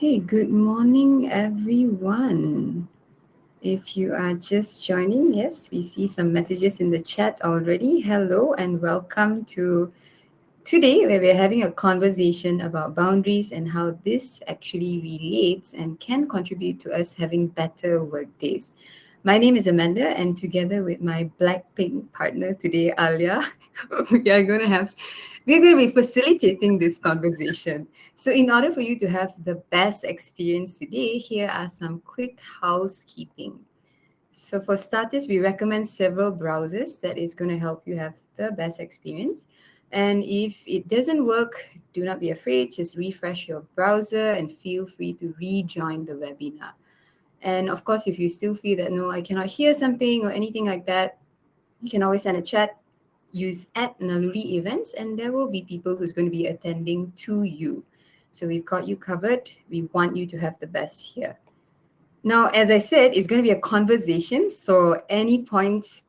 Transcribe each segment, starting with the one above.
Okay, good morning, everyone. If you are just joining, yes, we see some messages in the chat already. Hello and welcome to today, where we're having a conversation about boundaries and how this actually relates and can contribute to us having better work days. My name is Amanda, and together with my Blackpink partner today, Alia, we are going to have we're going to be facilitating this conversation. So, in order for you to have the best experience today, here are some quick housekeeping. So, for starters, we recommend several browsers that is going to help you have the best experience. And if it doesn't work, do not be afraid. Just refresh your browser and feel free to rejoin the webinar. And of course, if you still feel that no, I cannot hear something or anything like that, you can always send a chat, use at Naluri events, and there will be people who's going to be attending to you. So we've got you covered. We want you to have the best here. Now, as I said, it's going to be a conversation. So any point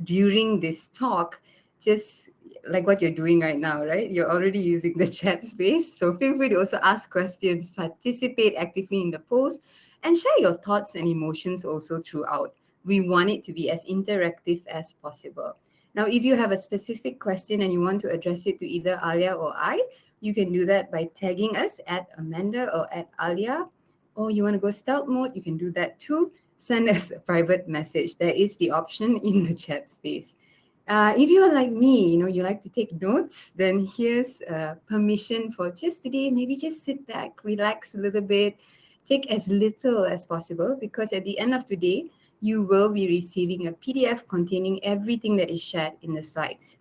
during this talk, just like what you're doing right now, right? You're already using the chat space. So feel free to also ask questions, participate actively in the post, and share your thoughts and emotions also throughout. We want it to be as interactive as possible. Now, if you have a specific question and you want to address it to either Alia or I, you can do that by tagging us at Amanda or at Alia. Or you want to go stealth mode, you can do that too. Send us a private message. There is the option in the chat space. If you are like me, you like to take notes, then here's permission for just today. Maybe just sit back, relax a little bit, take as little as possible, because at the end of today, you will be receiving a PDF containing everything that is shared in the slides.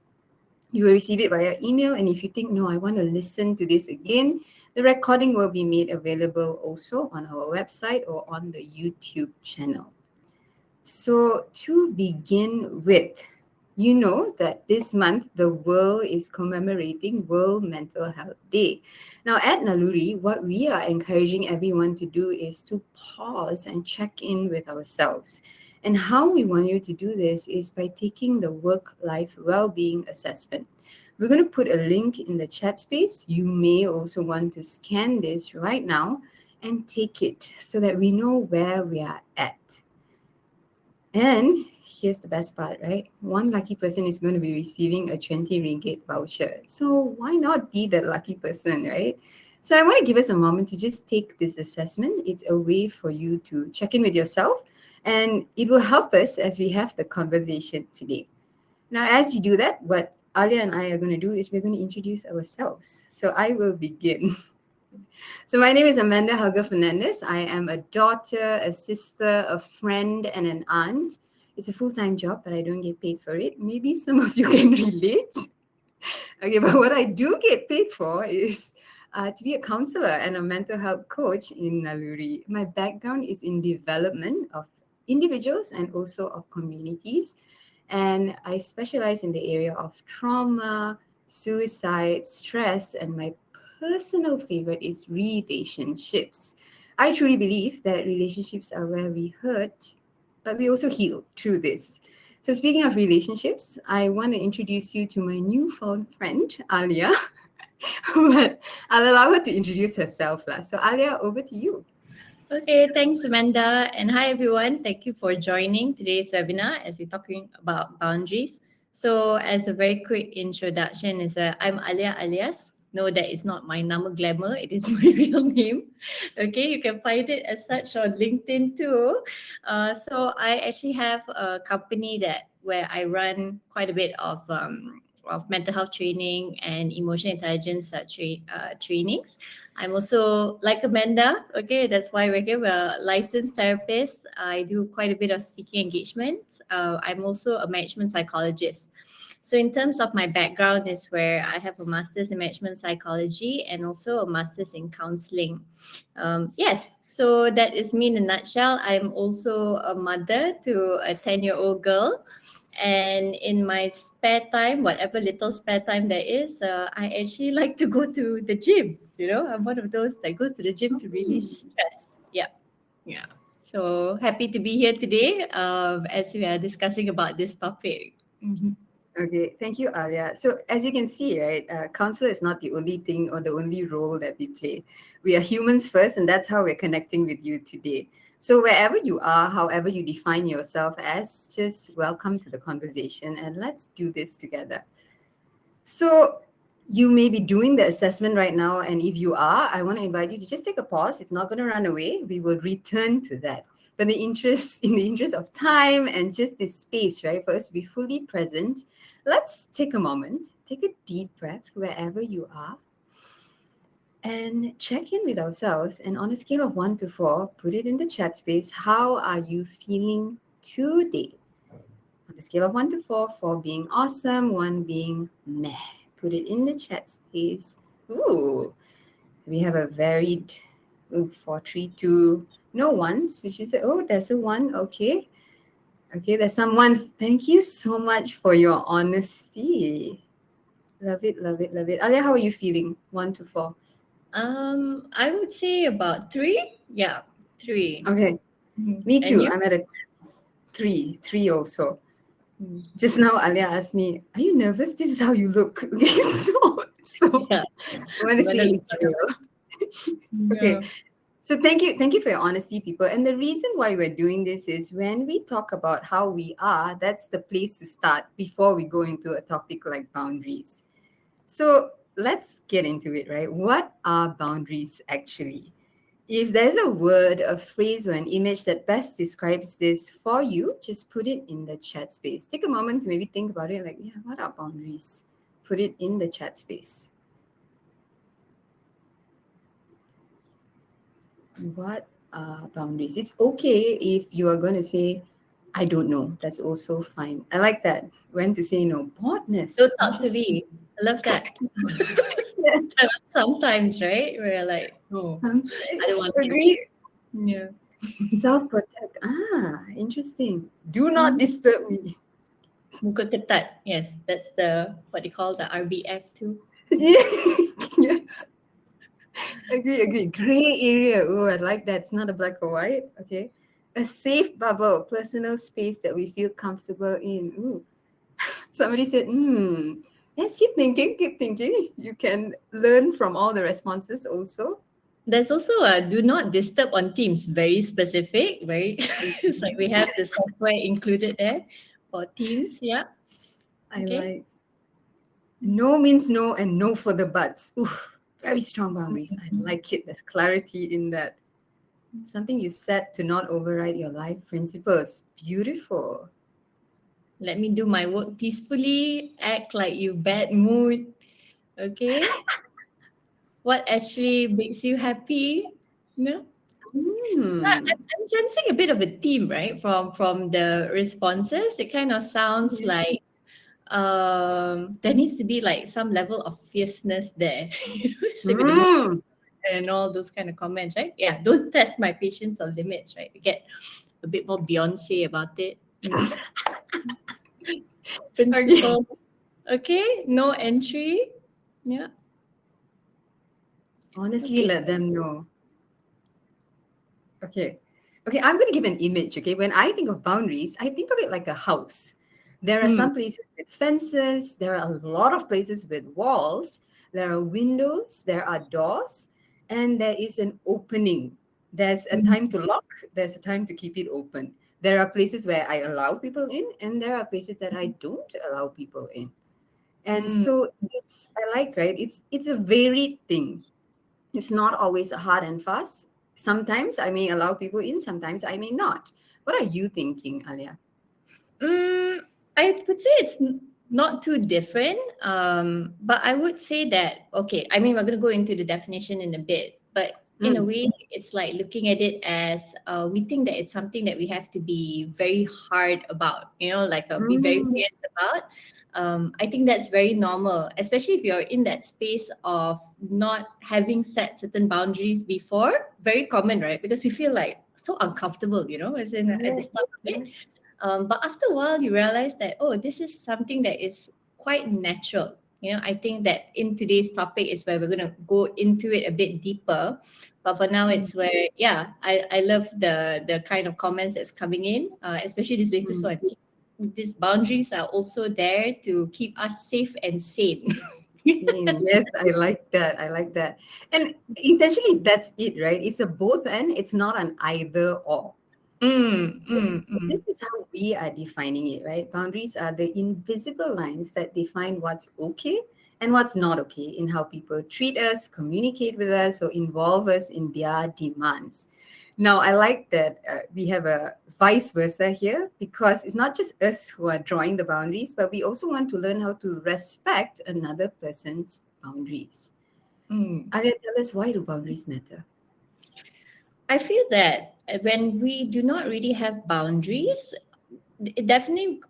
You will receive it via email, and if you think, no, I want to listen to this again, the recording will be made available also on our website or on the YouTube channel. So to begin with, you know that this month the world is commemorating World Mental Health Day. Now at Naluri, what we are encouraging everyone to do is to pause and check in with ourselves. And how we want you to do this is by taking the work-life well-being assessment. We're going to put a link in the chat space. You may also want to scan this right now and take it so that we know where we are at. And here's the best part, right? One lucky person is going to be receiving a 20 ringgit voucher. So why not be the lucky person, right? So I want to give us a moment to just take this assessment. It's a way for you to check in with yourself, and it will help us as we have the conversation today. Now, as you do that, what Alia and I are going to do is we're going to introduce ourselves. So I will begin. So my name is Amanda Helga Fernandez. I am a daughter, a sister, a friend, and an aunt. It's a full-time job, but I don't get paid for it. Maybe some of you can relate. Okay, but what I do get paid for is to be a counselor and a mental health coach in Naluri. My background is in development of individuals and also of communities. And I specialize in the area of trauma, suicide, stress, and my personal favorite is relationships. I truly believe that relationships are where we hurt, but we also heal through this. So, speaking of relationships, I want to introduce you to my newfound friend, Alia. But I'll allow her to introduce herself. So, Alia, over to you. Okay, thanks, Amanda. And hi, everyone. Thank you for joining today's webinar as we're talking about boundaries. So, as a very quick introduction, I'm Alia Alias. No, that is not my nama glamour. It is my real name. Okay, you can find it as such on LinkedIn too. So, I actually have a company where I run quite a bit of mental health training and emotional intelligence trainings. I'm also like Amanda. Okay, that's why we're here. We're licensed therapists. I do quite a bit of speaking engagements. I'm also a management psychologist. So in terms of my background is where I have a master's in management psychology and also a master's in counseling. Yes, so that is me in a nutshell. I'm also a mother to a 10-year-old girl. And in my spare time, whatever little spare time there is, I actually like to go to the gym. I'm one of those that goes to the gym to release stress. Yeah. Yeah. So happy to be here today as we are discussing about this topic. Mhm. Okay, thank you, Alia. So, as you can see, right, counselor is not the only thing or the only role that we play. We are humans first, and that's how we're connecting with you today. So, wherever you are, however you define yourself as, just welcome to the conversation and let's do this together. So, you may be doing the assessment right now, and if you are, I want to invite you to just take a pause. It's not going to run away. We will return to that. But in the interest of time and just this space, right, for us to be fully present, let's take a moment, take a deep breath wherever you are, and check in with ourselves. And on a scale of 1 to 4, put it in the chat space. How are you feeling today? On a scale of 1 to 4, 4 being awesome, 1 being meh. Put it in the chat space. Ooh, we have a varied 4, 3, 2, no ones, which is, oh, there's a one. Okay. Okay, there's some ones. Thank you so much for your honesty. Love it, love it, love it. Alia, how are you feeling? 1 to 4. I would say about three. Yeah, three. Okay, Mhm. me And too. you? I'm at a three also. Mm. Just now, Alia asked me, "Are you nervous? This is how you look." So Yeah, I want to I'm say gonna look it's for real. Okay, yeah. so thank you for your honesty, people. And the reason why we're doing this is when we talk about how we are, that's the place to start before we go into a topic like boundaries. So let's get into it, right? What are boundaries actually? If there's a word, a phrase, or an image that best describes this for you, just put it in the chat space. Take a moment to maybe think about it like, yeah, what are boundaries? Put it in the chat space. What are boundaries? It's okay if you are going to say, I don't know. That's also fine. I like that. When to say no. Don't Boldness. talk to Interesting. me. I love that. Yes. Sometimes, right? We're like, no, I don't Sometimes want to. agree. Yeah. Self protect. Ah, interesting. Do not Mhm. disturb me. Muka ketat. Yes, that's the what they call the RBF too. Yes. Agree, agree. Gray area. Oh, I like that. It's not a black or white. Okay. A safe bubble, personal space that we feel comfortable in. Ooh. Somebody said, yes, keep thinking, keep thinking. You can learn from all the responses also. There's also a do not disturb on Teams. Very specific. Very. It's like we have the software included there for Teams. Yeah. I Okay. like no means no and no for the buts. Oof, very strong boundaries. I like it. There's clarity in that. Something you set to not override your life principles. Beautiful. Let me do my work peacefully. Act like you bad mood. Okay. What actually makes you happy? No. Hmm. I'm sensing a bit of a theme, right? From the responses. It kind of sounds Yeah. like there needs to be like some level of fierceness there. Sit with the mood Mm. and all those kind of comments, right? Yeah, don't test my patience or limits, right? Get a bit more Beyonce about it. Okay. Principles. Okay, no entry. Yeah. Honestly, Okay. let them know. Okay. Okay, I'm going to give an image. Okay. When I think of boundaries, I think of it like a house. There are Hmm. some places with fences, there are a lot of places with walls, there are windows, there are doors, and there is an opening. There's a time to lock, there's a time to keep it open. There are places where I allow people in, and there are places that I don't allow people in. And Hmm. so it's I like, right? It's a varied thing. It's not always a hard and fast. Sometimes I may allow people in, sometimes I may not. What are you thinking, Alia? Mm, I would say it's not too different. But I would say that, okay, I mean, we're going to go into the definition in a bit, but in a Mm. way, it's like looking at it as we think that it's something that we have to be very hard about, like be very Mm. fierce about. I think that's very normal, especially if you're in that space of not having set certain boundaries before. Very common, right? Because we feel like so uncomfortable, as in at the Yes, start of it. yes. But after a while, you realize that, oh, this is something that is quite natural. I think that in today's topic is where we're going to go into it a bit deeper. But for now, Mm. it's where, yeah, I love the kind of comments that's coming in, especially this latest Mm. one. these boundaries are also there to keep us safe and sane. Yes, I like that. I like that. And essentially, that's it, right? It's a both and it's not an either or. Mm, So mm, mm, this is how we are defining it, right? Boundaries are the invisible lines that define what's okay and what's not okay in how people treat us, communicate with us, or involve us in their demands. Now, I like that we have a vice versa here because it's not just us who are drawing the boundaries, but we also want to learn how to respect another person's boundaries. mm. Alia, tell us, why do boundaries matter? I feel that when we do not really have boundaries, it definitely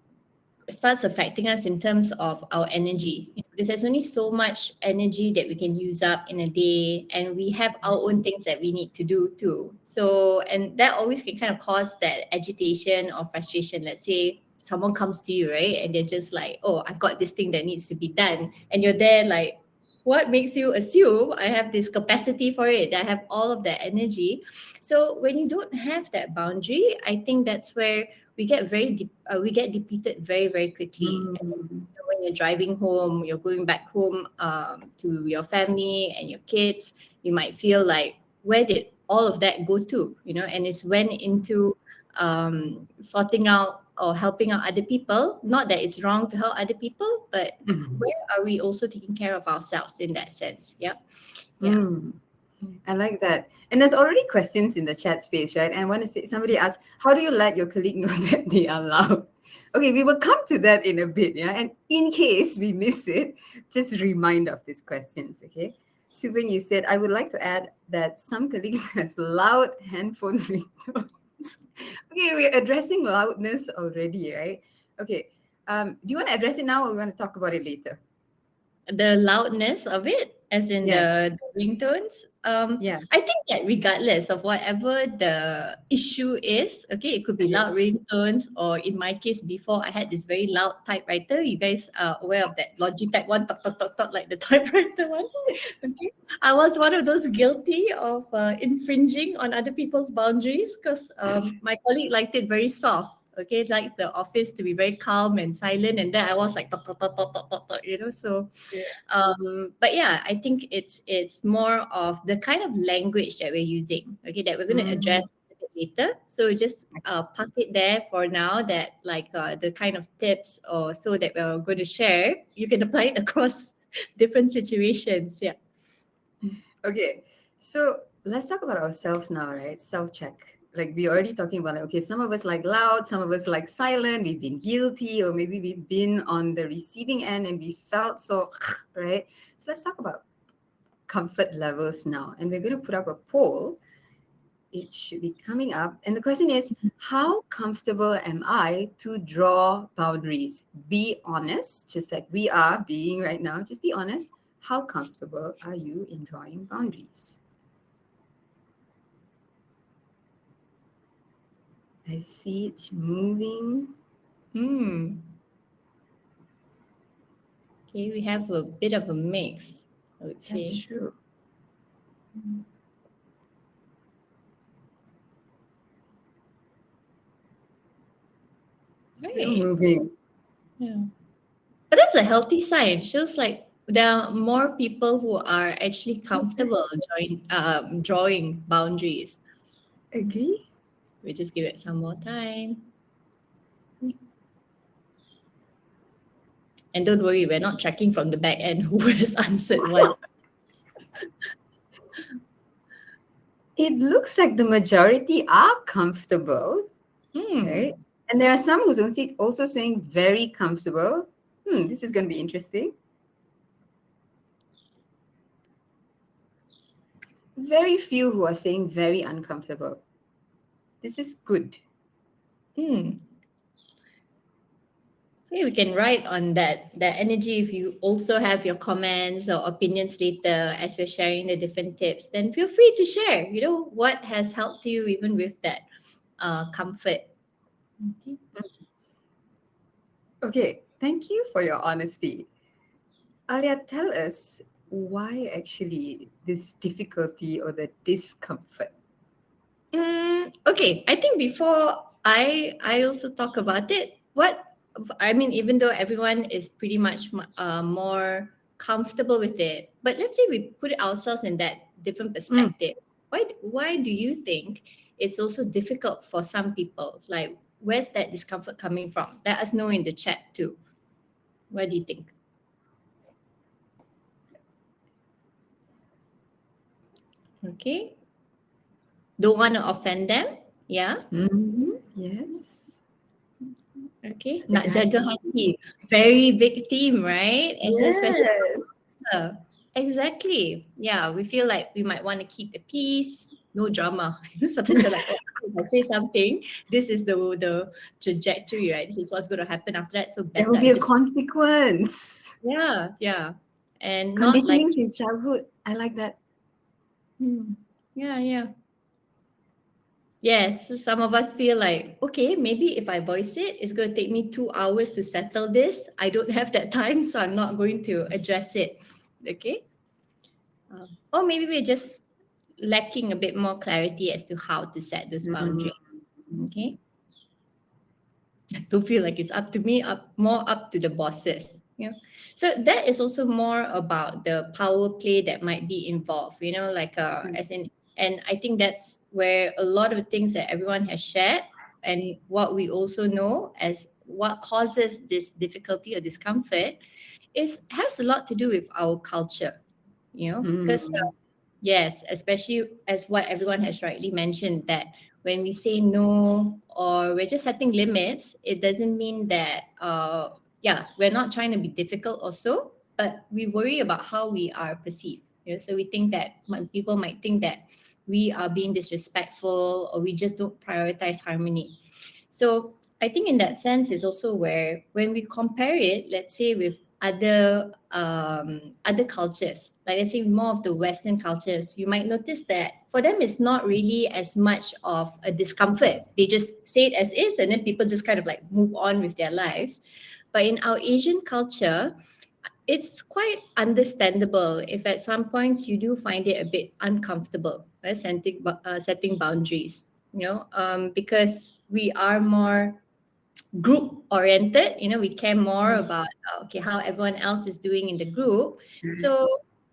starts affecting us in terms of our energy. Because there's only so much energy that we can use up in a day, and we have our own things that we need to do too. So, and that always can kind of cause that agitation or frustration. Let's say someone comes to you, right, and they're just like, oh, I've got this thing that needs to be done, and you're there like, what makes you assume I have this capacity for it? I have all of that energy. So when you don't have that boundary, I think that's where we get depleted very, very quickly. And Mm. when you're driving home, you're going back home to your family and your kids, you might feel like, where did all of that go to? And it's went into sorting out or helping out other people. Not that it's wrong to help other people, but where are we also taking care of ourselves in that sense? Yeah. Yeah. Mm. I like that. And there's already questions in the chat space, right? And I want to say, somebody asked, how do you let your colleague know that they are loud? Okay, we will come to that in a bit, yeah? And in case we miss it, just remind of these questions, okay? Subin, you said, I would like to add that some colleagues has loud handphone ringtones. Okay, we're addressing loudness already, right? Okay, do you want to address it now or we want to talk about it later? The loudness of it, as in Yes, the ringtones. yeah. I think that regardless of whatever the issue is, okay, it could be Okay. loud ringtones, or in my case, before I had this very loud typewriter. You guys are aware of that Logitech one, talk, talk, talk, talk, like the typewriter one. Okay, I was one of those guilty of infringing on other people's boundaries because my colleague liked it very soft. Okay, like the office to be very calm and silent, and then I was like talk, talk, talk, talk, talk, talk, talk, so but yeah, I think it's more of the kind of language that we're using, okay, that we're going to Mm. address a bit later. So just park it there for now, that like the kind of tips or so that we're going to share, you can apply it across different situations. Yeah. Okay, so let's talk about ourselves now, right? Self check. Like we already talking about, like, okay, some of us like loud, some of us like silent. We've been guilty, or maybe we've been on the receiving end and we felt so, right? So let's talk about comfort levels now. And we're going to put up a poll. It should be coming up. And the question is, how comfortable am I to draw boundaries? Be honest, just like we are being right now. Just be honest. How comfortable are you in drawing boundaries? I see it moving. Hmm. Okay, we have a bit of a mix, I would That's say. true. Still Right. moving. Yeah. But that's a healthy sign. Shows like there are more people who are actually comfortable drawing boundaries. Agree? We just give it some more time. And don't worry, we're not tracking from the back end who has answered what. It looks like the majority are comfortable, right? Hmm. And there are some who's also saying very comfortable. This is going to be interesting. Very few who are saying very uncomfortable. This is good. Hmm. So yeah, we can write on that energy. If you also have your comments or opinions later as we're sharing the different tips, then feel free to share. What has helped you even with that comfort. Okay. Okay, thank you for your honesty. Alia, tell us why actually this difficulty or the discomfort. Okay, I think before I also talk about it, what I mean, even though everyone is pretty much more comfortable with it, but let's say we put ourselves in that different Mm. perspective. Why do you think it's also difficult for some people? Like, where's that discomfort coming from? Let us know in the chat too. What do you think? Okay, don't want to offend them. Yeah. Yes. Okay, nak Jaga jaga hati. hati. Very big theme, right? As especially Yes. exactly. Yeah, we feel like we might want to keep the peace, no drama. Sometimes you're like, oh, if I say something, this is the trajectory, right? This is what's going to happen after that. So There better will I be a just consequence. yeah, and not like Conditioning since childhood. I like that. hmm, yeah. Yes, so some of us feel like, okay, maybe if I voice it, it's going to take me 2 hours to settle this. I don't have that time, so I'm not going to address it. Okay. Or maybe we're just lacking a bit more clarity as to how to set those Mm. boundaries. Okay. Don't feel like it's up to me, up to the bosses. So that is also more about the power play that might be involved, like as in, and I think that's where a lot of the things that everyone has shared, and what we also know as what causes this difficulty or discomfort is has a lot to do with our culture, because Mm. yes, especially as what everyone has rightly mentioned, that when we say no or we're just setting limits, it doesn't mean that, yeah, we're not trying to be difficult also, but we worry about how we are perceived. So we think that people might think that we are being disrespectful or we just don't prioritize harmony. So I think in that sense is also where when we compare it, let's say with other cultures, like let's say more of the Western cultures, you might notice that for them it's not really as much of a discomfort. They just say it as is, and then people just kind of like move on with their lives. But in our Asian culture, it's quite understandable if at some points you do find it a bit uncomfortable, right? Setting boundaries, because we are more group oriented. We care more about okay, how everyone else is doing in the group. So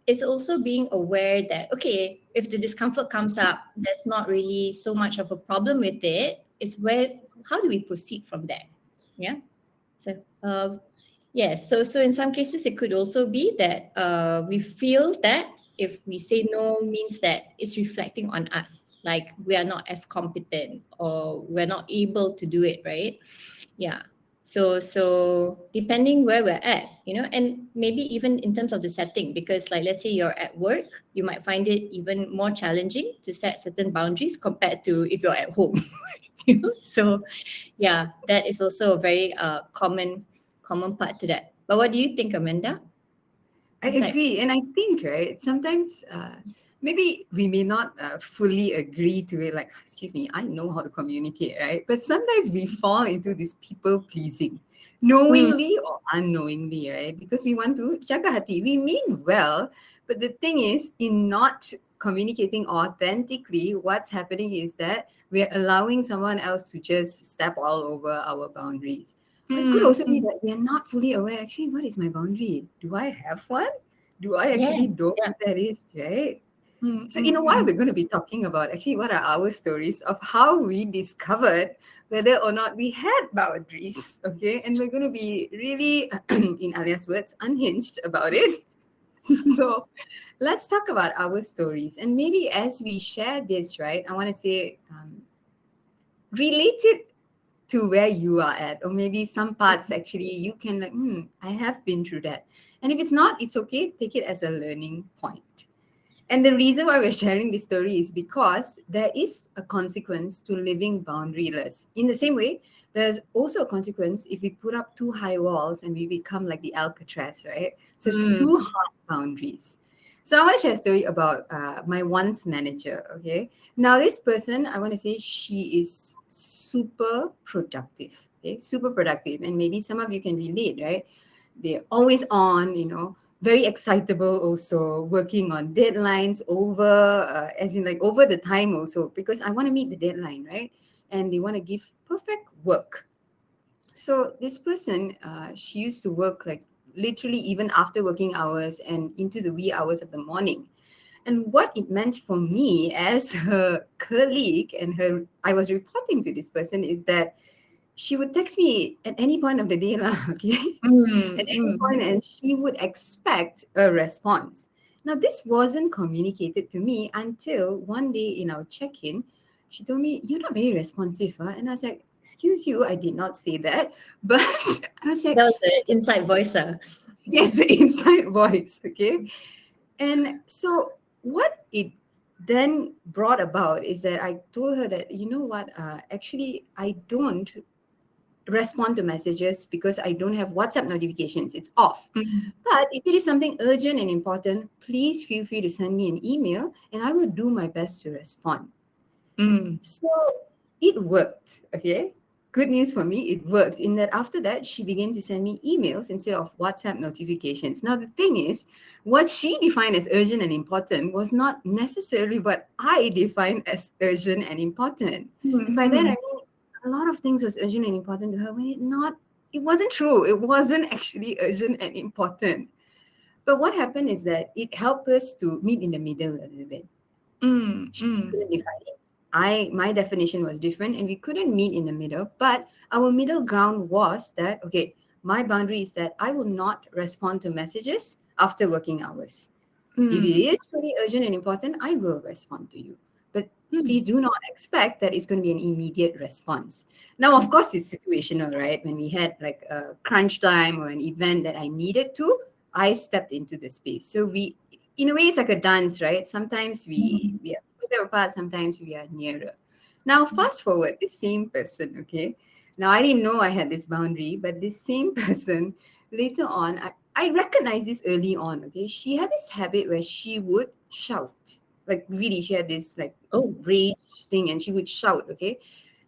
it's also being aware that okay, if the discomfort comes up, there's not really so much of a problem with it. It's where how do we proceed from there? Yeah. So yes, so in some cases it could also be that we feel that if we say no means that it's reflecting on us, like we are not as competent or we're not able to do it, right? Yeah. So depending where we're at, and maybe even in terms of the setting, because like let's say you're at work, you might find it even more challenging to set certain boundaries compared to if you're at home. So yeah, that is also a very common part to that. But what do you think, Amanda? I Aside, agree. And I think, right, sometimes maybe we may not fully agree to it, like, excuse me, I know how to communicate, right? But sometimes we fall into this people pleasing, mm, knowingly or unknowingly, right? Because we want to jaga hati. We mean well, but the thing is, in not communicating authentically, what's happening is that we're allowing someone else to just step all over our boundaries. Or it could mm, also be mm, that we are not fully aware. Actually, what is my boundary? Do I have one? Do I actually yes, know yeah, what that is, right? mm, So, in mm, a while, mm. we're going to be talking about actually what are our stories of how we discovered whether or not we had boundaries. Okay. And we're going to be really, in Alia's words, unhinged about it. So, let's talk about our stories. And maybe as we share this, right, I want to say, relate it to where you are at, or maybe some parts actually you can like, I have been through that. And if it's not, it's okay, take it as a learning point. And the reason why we're sharing this story is because there is a consequence to living boundaryless. In the same way, there's also a consequence if we put up too high walls and we become like the Alcatraz, right? So it's too Mm. hard boundaries. So I want to share a story about my once manager. Okay, now this person, I want to say she is super productive. Okay, super productive, and maybe some of you can relate, right? They're always on, very excitable also, working on deadlines over as in like over the time also, because I want to meet the deadline, right? And they want to give perfect work. So this person, she used to work like literally even after working hours and into the wee hours of the morning. And what it meant for me as her colleague and her, I was reporting to this person is that she would text me at any point of the day, lah, okay? At Mm, any mm. point, and she would expect a response. Now, this wasn't communicated to me until one day in our check in, she told me, "You're not very responsive." Huh? And I was like, "Excuse you, I did not say that." But I was like, That was the inside voice. Yeah. yes, the inside voice, okay? And so, what it then brought about is that I told her that, you know what, actually, I don't respond to messages because I don't have WhatsApp notifications. It's off. Mm, But if it is something urgent and important, please feel free to send me an email and I will do my best to respond. mm, So it worked. Okay. Good news for me, it worked in that after that, she began to send me emails instead of WhatsApp notifications. Now, the thing is, what she defined as urgent and important was not necessarily what I defined as urgent and important. And by that, I mm, mean, a lot of things was urgent and important to her when it wasn't true. It wasn't actually urgent and important. But what happened is that it helped us to meet in the middle a little bit. mm, She mm, couldn't define it. My definition was different and we couldn't meet in the middle. But our middle ground was that okay, my boundary is that I will not respond to messages after working hours. If it mm, is really urgent and important, I will respond to you. But mm, please do not expect that it's going to be an immediate response. Now, of course, it's situational, right? When we had like a crunch time or an event that I needed to, I stepped into the space. So in a way, it's like a dance, right? Sometimes mm, we are further apart, sometimes we are nearer. Now, fast forward, the same person, okay? Now, I didn't know I had this boundary, but this same person later on, I recognized this early on, okay? She had this habit where she would shout. Like really, she had this like Oh. rage thing and she would shout, okay?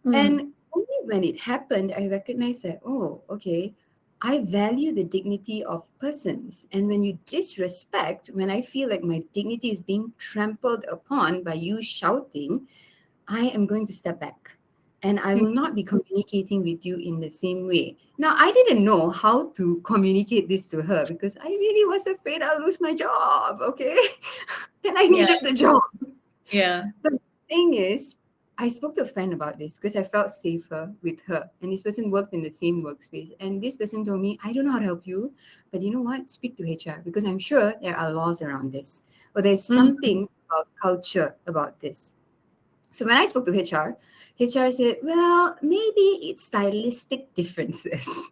Mm, And only when it happened, I recognized that, oh, okay, I value the dignity of persons. And when you disrespect, when I feel like my dignity is being trampled upon by you shouting, I am going to step back and I will not be communicating with you in the same way. Now, I didn't know how to communicate this to her because I really was afraid I'll lose my job, okay? And I yeah, needed the job. yeah. But the thing is, I spoke to a friend about this because I felt safer with her. And this person worked in the same workspace. And this person told me, I don't know how to help you, but you know what? Speak to HR because I'm sure there are laws around this. Or there's Mm, something about culture about this. So when I spoke to HR said, well, maybe it's stylistic differences.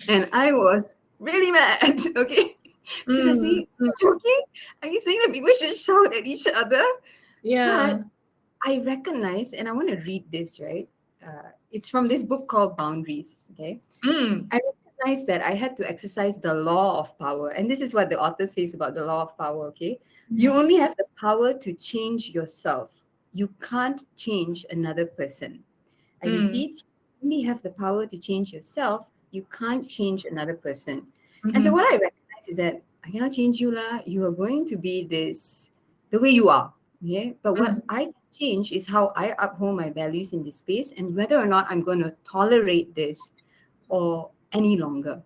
And I was really mad, okay? Because I mm, say, mm, joking? Are you saying that people should shout at each other? But yeah. I recognize, and I want to read this, right? It's from this book called Boundaries, okay? Mm, I recognized that I had to exercise the law of power. And this is what the author says about the law of power, okay? You only have the power to change yourself. You can't change another person. I mm, repeat, you only have the power to change yourself. You can't change another person. And so mm-hmm, what I recognize is that I cannot change you, lah. You are going to be the way you are. Okay. But what mm, I can change is how I uphold my values in this space and whether or not I'm going to tolerate this or any longer.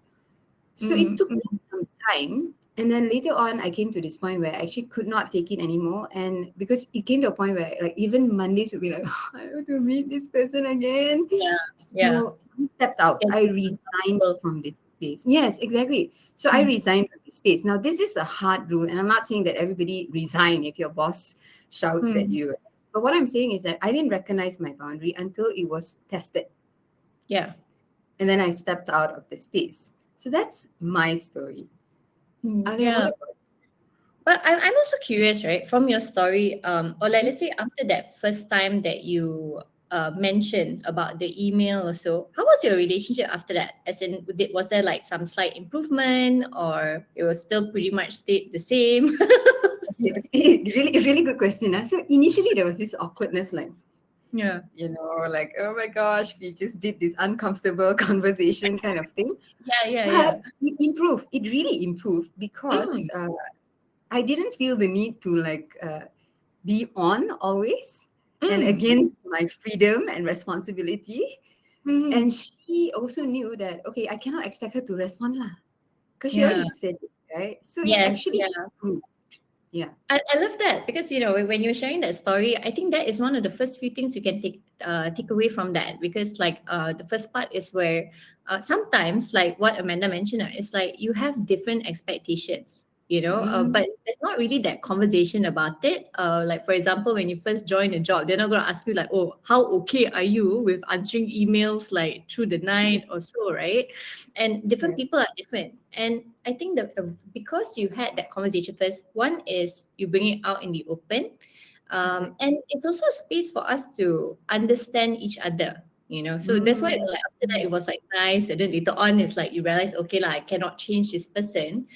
So it mm, took me mm, some time. And then later on, I came to this point where I actually could not take it anymore. And because it came to a point where, like, even Mondays would be like, I have to meet this person again. yeah, yeah. So I stepped out. Yes, I it's resigned uncomfortable. from this space. Yes, exactly. So I Mm, resigned from this space. Now, this is a hard rule. And I'm not saying that everybody resign if your boss shouts at mm, you. But what I'm saying is that I didn't recognize my boundary until it was tested. yeah. And then I stepped out of the space. So that's my story. Mm, Alia, what yeah. about But I'm also curious, right? From your story, or like let's say after that first time that you mentioned about the email or so, how was your relationship after that? As in, was there like some slight improvement, or it was still pretty much stayed the same? okay, okay. Really good question. So initially there was this awkwardness, like, Yeah. like, oh my gosh, we just did this uncomfortable conversation kind of thing. Yeah, yeah, But yeah. it improved. It really improved because Mm, I didn't feel the need to be on always and mm, mm, against my freedom and responsibility. And she also knew that, okay, I cannot expect her to respond lah. Because she Yeah. already said it, right? So it Yes. actually Yeah. improved. Yeah. I love that because when you're sharing that story, I think that is one of the first few things you can take away from that, because like the first part is where sometimes, like what Amanda mentioned, it's like you have different expectations, Mm, but there's not really that conversation about it. Like for example, when you first join a job, they're not going to ask you like, oh, how okay are you with answering emails like through the night or so, right? And different right. people are different, and I think that because you had that conversation first, one is you bring it out in the open, Right. and it's also a space for us to understand each other, so that's why Mm, like after that it was like nice, and then later on it's like you realize, okay like I cannot change this person.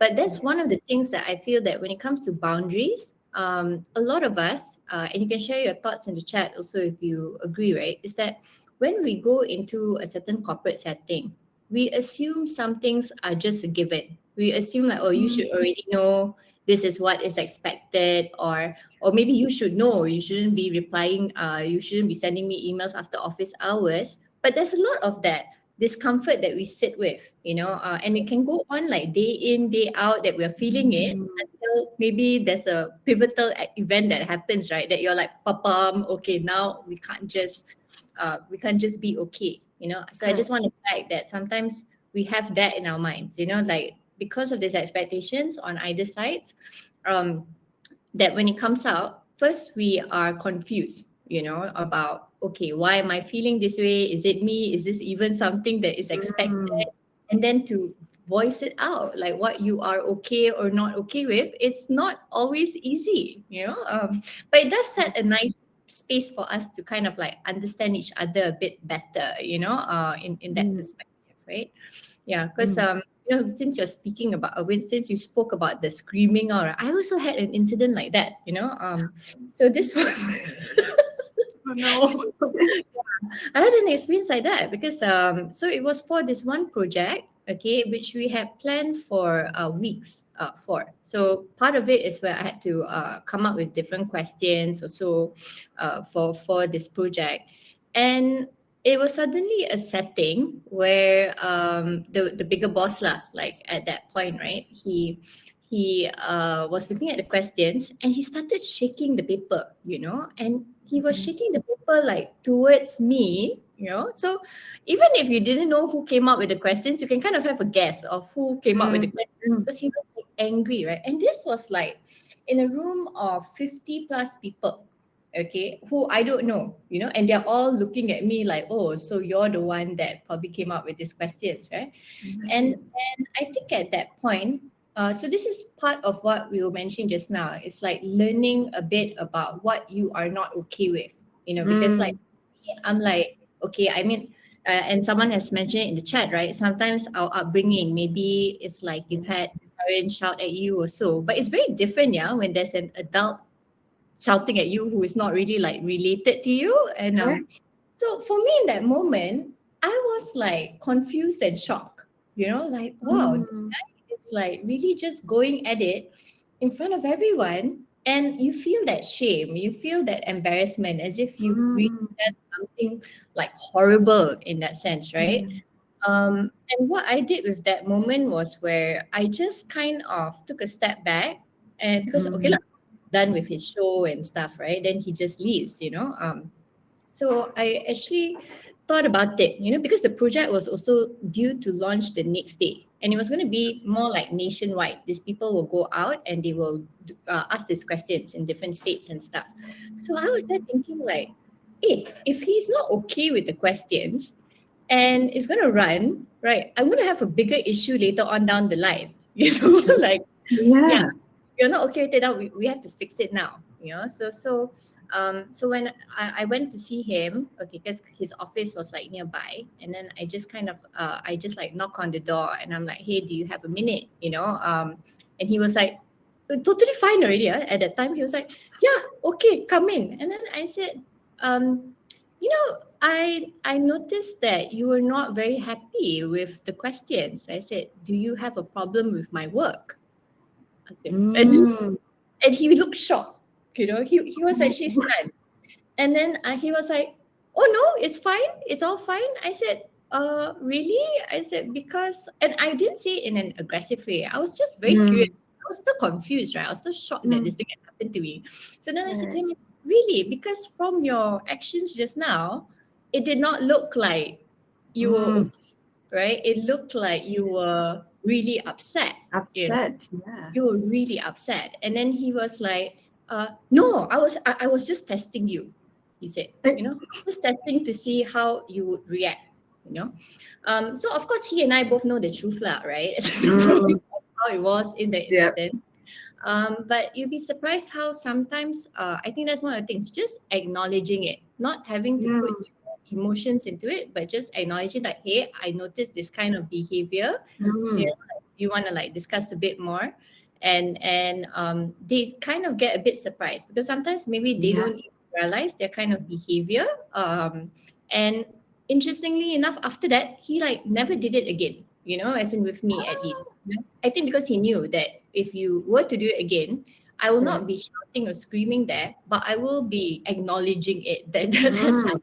But that's right. one of the things that I feel that when it comes to boundaries, a lot of us, and you can share your thoughts in the chat also if you agree, right, is that when we go into a certain corporate setting, we assume some things are just a given. We assume like, oh, you Mm, should already know this is what is expected, or maybe you should know you shouldn't be replying, you shouldn't be sending me emails after office hours. But there's a lot of that discomfort that we sit with, and it can go on like day in, day out, that we're feeling it mm, until maybe there's a pivotal event that happens, right? That you're like, Papa, okay, now we can't just be okay, so I just correct. want to flag that sometimes we have that in our minds, like because of these expectations on either sides, um that when it comes out, first we are confused, about, okay, why am I feeling this way? Is it me? Is this even something that is Mm, expected? And then to voice it out, like what you are okay or not okay with, it's not always easy, but it does set a nice space for us to kind of like understand each other a bit better, in that mm, perspective, right? Yeah, because mm. since you're speaking about since you spoke about the screaming out, right, I also had an incident like that. So this was Oh no. I had an experience like that because so it was for this one project, okay, which we had planned for weeks for. So part of it is where I had to come up with different questions or so for this project, and it was suddenly a setting where the bigger boss lah, like at that point, right? He was looking at the questions and he started shaking the paper, and he was shaking the paper like towards me, so even if you didn't know who came up with the questions, you can kind of have a guess of who came up with the Mm, questions, mm, because he was like angry, right? And this was like in a room of 50 plus people, okay, who I don't know, and they're all looking at me like, oh, so you're the one that probably came up with these questions, right? And right. I think at that point, so this is part of what we were mentioning just now. It's like learning a bit about what you are not okay with, because like Mm, I'm like, okay, I mean, and someone has mentioned it in the chat, right? Sometimes our upbringing, maybe it's like you've yeah. had parents shout at you or so, but it's very different, yeah, when there's an adult shouting at you who is not really like related to you. And Correct. so for me in that moment, I was like confused and shocked, like, wow, this Mm, guy is like really just going at it in front of everyone. And you feel that shame, you feel that embarrassment, as if you've really mm, done something like horrible in that sense, right? mm, And what I did with that moment was where I just kind of took a step back, and because okay, mm, like, he's done with his show and stuff, right? Then he just leaves, so I actually thought about it, because the project was also due to launch the next day. And it was going to be more like nationwide. These people will go out and they will ask these questions in different states and stuff. So I was there thinking, like, hey, if he's not okay with the questions and is going to run, right, I'm going to have a bigger issue later on down the line, like, yeah, yeah. you're not okay with it now, we have to fix it now, so when I went to see him, okay, because his office was like nearby, and then I just kind of I just like knock on the door and I'm like, hey, do you have a minute, and he was like totally fine already, at that time he was like, yeah, okay, come in. And then I said, I noticed that you were not very happy with the questions. I said, do you have a problem with my work? I said, Mm, and he looked shocked. He was actually stunned. And then he was like, oh no, it's fine, it's all fine. I said, really? I said, because, and I didn't say it in an aggressive way. I was just very Mm, curious. I was still confused, right? I was still shocked that mm, this thing had happened to me. So then I said to right. him, really? Because from your actions just now, it did not look like you were Mm, okay, right? It looked like you were really upset, you know? upset. Yeah. You were really upset. And then he was like, no, I was just testing you, he said, Eh, just testing to see how you would react, you know. So of course he and I both know the truth lah, right? mm, How it was in the yep. instant. But you'd be surprised how sometimes I think that's one of the things, just acknowledging it, not having to put Mm, emotions into it, but just acknowledging that, hey, I noticed this kind of behavior. You mm, know, you want to like discuss a bit more, and they kind of get a bit surprised because sometimes maybe they yeah. don't even realize their kind of behavior. And interestingly enough, after that, he like never did it again. As in with me at least. I think because he knew that if you were to do it again, I will not Right. be shouting or screaming there, but I will be acknowledging it that has Mm, happened,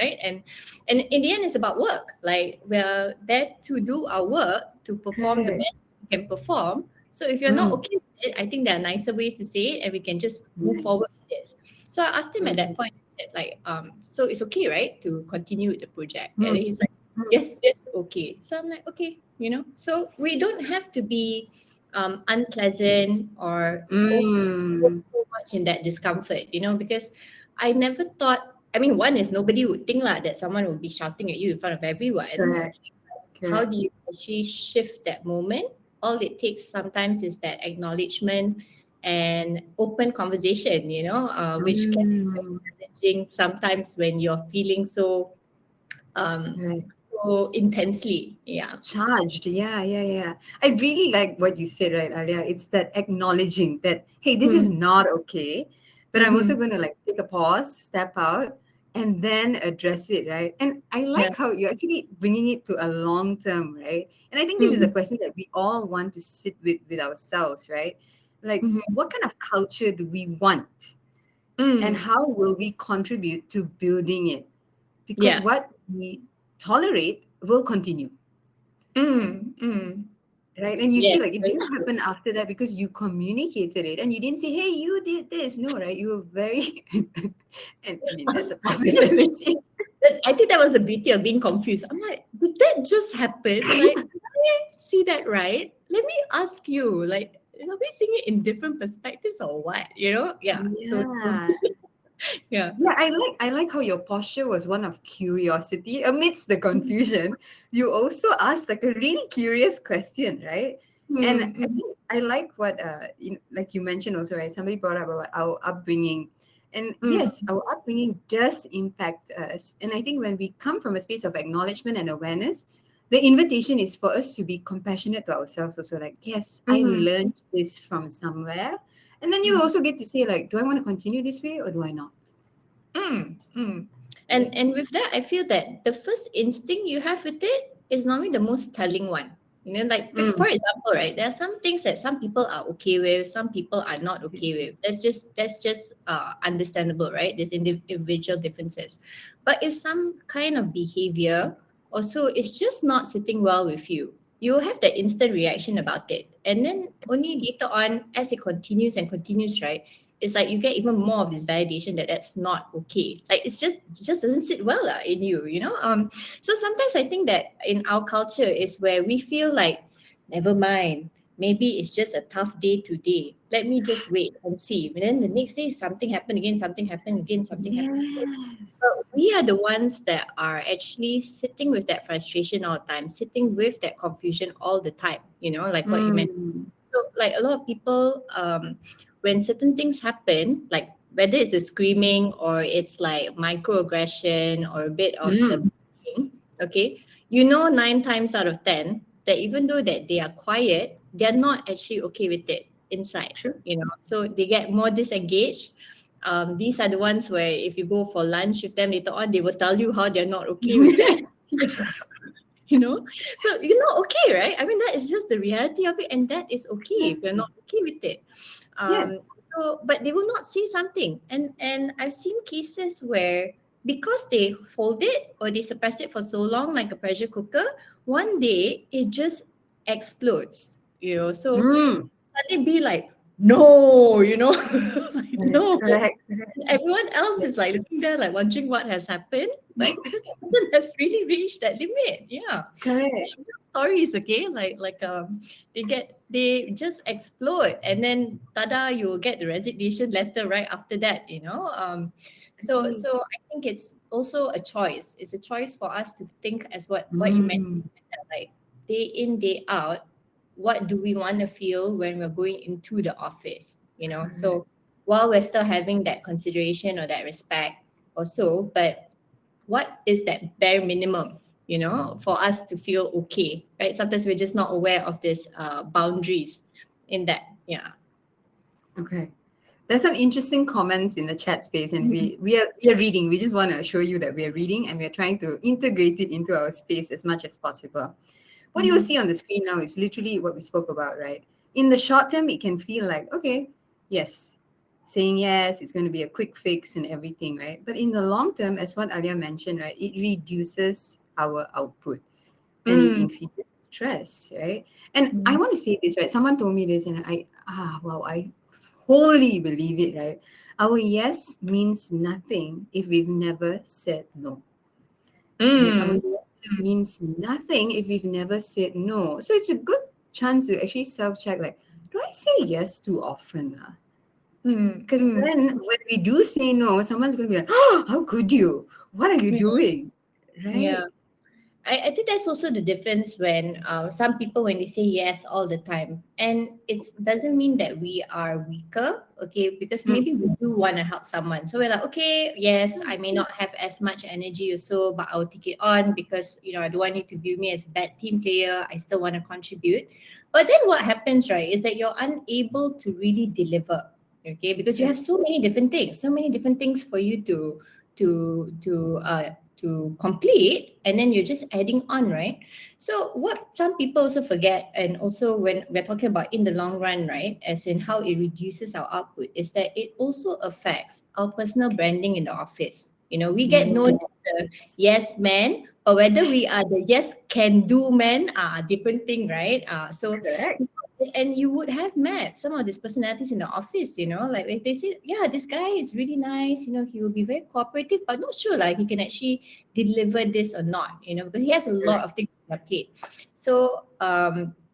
right? And in the end, it's about work. Like we're there to do our work to perform the correct. best we can perform. So if you're not Mm, okay with it, I think there are nicer ways to say it, and we can just move forward nice. with it. So I asked him at that Mm, point. I said, like, so it's okay, right, to continue with the project? And mm, then he's like, mm, yes, yes, okay. So I'm like, okay, So we don't have to be unpleasant or also put mm, so much in that discomfort, because I never thought. I mean, one is nobody would think like that someone would be shouting at you in front of everyone. correct. How Correct. do you actually shift that moment? All it takes sometimes is that acknowledgement and open conversation, which can be very Mm, challenging sometimes when you're feeling um, right. so intensely. Yeah. Charged. Yeah, yeah, yeah. I really like what you said, right, Alia? It's that acknowledging that, hey, this is Mm-hmm. not okay, but I'm also Mm-hmm. going to like take a pause, step out, and then address it, right? And I Yeah. like how you're actually bringing it to a long term, right? And I think this is a Mm-hmm. question that we all want to sit with ourselves, right? Like, Mm-hmm. what kind of culture do we want? And Mm. how will we contribute to building it? Because Yeah. what we tolerate will continue, Mm. Mm. right? And you see, Yes, like, it very didn't true. happen after that because you communicated it and you didn't say, hey, you did this. No, right? You were very, and I mean, that's a possibility. I think that was the beauty of being confused. I'm like, did that just happen? Like, did I see that right? Let me ask you, like, are we seeing it in different perspectives or what? Yeah. So Yeah. yeah. Yeah, I like how your posture was one of curiosity amidst the confusion. You also asked like a really curious question, right? And I Mm-hmm. think I like what like you mentioned also, right? Somebody brought up about our upbringing. And yes, Mm-hmm. our upbringing does impact us. And I think when we come from a space of acknowledgement and awareness, the invitation is for us to be compassionate to ourselves also. Like, yes, I Mm-hmm. learned this from somewhere. And then you Mm-hmm. also get to say, like, do I want to continue this way or do I not? Mm, mm. Right? And with that, I feel that the first instinct you have with it is normally the most telling one. Like for Mm, example, right? There are some things that some people are okay with, some people are not okay with. That's just understandable, right? There's individual differences. But if some kind of behavior also is just not sitting well with you, you will have that instant reaction about it. And then only later on, as it continues and continues, right? It's like you get even more of this validation that that's not okay. Like it just doesn't sit well in you. So sometimes I think that in our culture is where we feel like, never mind, maybe it's just a tough day today, let me just wait and see. And then the next day something happened again, something happened again, something happened again. So yes. we are the ones that are actually sitting with that frustration all the time, sitting with that confusion all the time, like what you mentioned. Mm, So, like a lot of people, when certain things happen, like whether it's a screaming or it's like microaggression or a bit of the mm, bullying, okay, 9 times out of 10 that even though that they are quiet, they're not actually okay with it inside, true. so they get more disengaged. These are the ones where if you go for lunch with them later on, they will tell you how they're not okay with that. you know so you're not okay, right? I mean, that is just the reality of it, and that is okay if you're not okay with it. um Yes. so but they will not say something, and I've seen cases where because they hold it or they suppress it for so long, like a pressure cooker, one day it just explodes, So Mm. suddenly be like, no, like, Correct, no. correct, correct. And everyone else Yes, is like looking there, like wondering what has happened, but because the person has really reached that limit, yeah. correct. Stories, okay, they just explode, and then tada, you will get the resignation letter right after that, Agree. so I think it's also a choice. It's a choice for us to think, as what you mentioned, Mm. like day in, day out, what do we want to feel when we're going into the office, Correct. so while we're still having that consideration or that respect or so, but what is that bare minimum, for us to feel okay, right? Sometimes we're just not aware of this boundaries in that. Yeah. Okay. There's some interesting comments in the chat space, and Mhm. we are reading. We just want to show you that we are reading, and we are trying to integrate it into our space as much as possible. What you will Mhm. see on the screen now is literally what we spoke about, right? In the short term, it can feel like, okay, yes, saying yes, it's going to be a quick fix and everything, right? But in the long term, as what Alia mentioned, right, it reduces our output and it Mm. increases stress, right? And I Mhm. want to say this, right? Someone told me this, and wow, I wholly believe it, right? Our yes means nothing if we've never said no, right? Our Mm. yes means nothing if we've never said no. So it's a good chance to actually self check, like, do I say yes too often? Mm. Because Mm. then when we do say no, someone's going to be like, oh, how could you? What are you Mm. doing? Yeah. Right? I think that's also the difference when some people, when they say yes all the time, and it doesn't mean that we are weaker, okay, because Mm. maybe we do want to help someone, so we're like, okay, yes, I may not have as much energy or so, but I'll take it on because I don't want you to view me as a bad team player. I still want to contribute. But then what happens, right, is that you're unable to really deliver, okay, because you Yeah. have so many different things for you to complete, and then you're just adding on, right? So what some people also forget, and also when we're talking about in the long run, right, as in how it reduces our output, is that it also affects our personal branding in the office. We get known Yeah. as the yes man, or whether we are the yes can do man, different thing, right? So Correct. and you would have met some of these personalities in the office, like if they say, yeah, this guy is really nice, he will be very cooperative, but not sure like he can actually deliver this or not, because he has a lot Correct. of things on their plate. So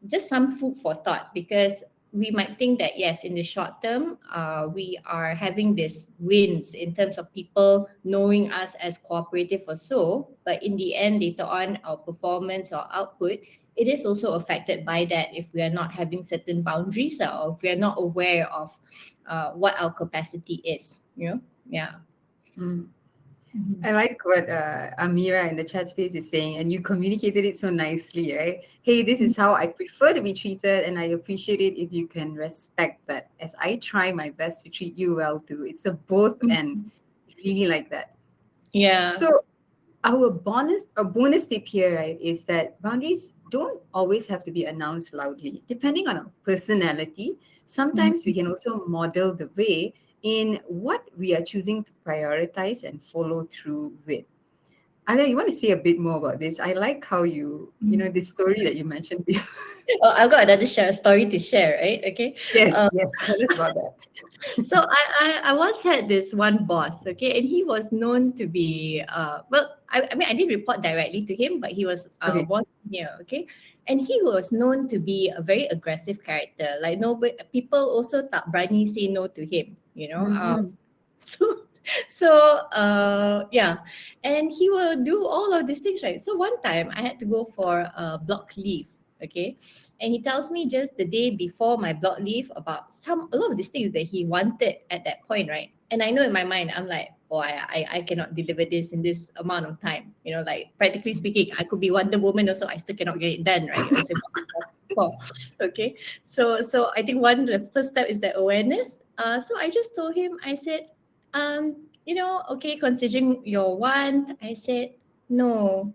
just some food for thought, because we might think that yes, in the short term, we are having these wins in terms of people knowing us as cooperative or so, but in the end, later on, our performance or output, it is also affected by that if we are not having certain boundaries, or if we are not aware of what our capacity is. Yeah. Mm. Mhm. I like what Amira in the chat space is saying, and you communicated it so nicely, right? Hey, this is how I prefer to be treated, and I appreciate it if you can respect that as I try my best to treat you well too. It's a both and Mhm. really like that. Yeah. So a bonus tip here, right, is that boundaries don't always have to be announced loudly. Depending on our personality, sometimes we Mhm. can also model the way in what we are choosing to prioritize and follow through with. Alia, you want to say a bit more about this? I like how this story that you mentioned before. Oh, I've got another story to share, right? Okay. Yes, Uh, yes. Tell us about that. so I once had this one boss, okay, and he was known to be well, I mean I didn't report directly to him, but he was Okay. more senior, okay, and he was known to be a very aggressive character. Like nobody, people also tak berani say no to him, Mhm. so yeah, and he will do all of these things, right? So one time I had to go for a block leave, okay, and he tells me just the day before my block leave about a lot of these things that he wanted at that point, right? And I know in my mind, I'm like, oh, I cannot deliver this in this amount of time. Like practically speaking, I could be Wonder Woman also, I still cannot get it done, right? As I was before. Okay. So I think the first step is that awareness. So I just told him, I said, okay, considering your want, I said, no,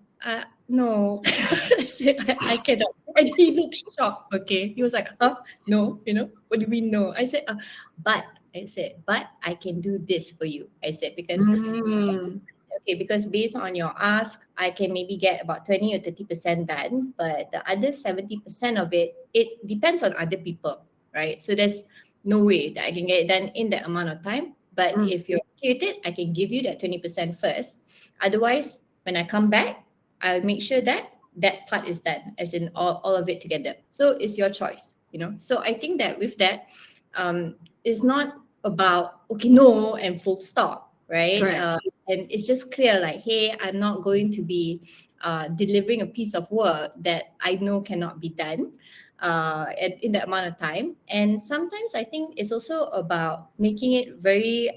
no. I said, I cannot. And he looked shocked. Okay. He was like, huh? No, what do you mean no? I said, but I said, but I can do this for you. I said, because Mm. okay, because based on your ask, I can maybe get about 20 or 30% done, but the other 70% of it, it depends on other people, right? So there's no way that I can get it done in that amount of time. But Mm, if you're okay with it, I can give you that 20% first. Otherwise, when I come back, I'll make sure that that part is done, as in all of it together. So it's your choice, you know. So I think that with that, it's not about okay, no, and full stop, right? correct. And it's just clear like, hey, I'm not going to be delivering a piece of work that I know cannot be done in that amount of time. And sometimes I think it's also about making it very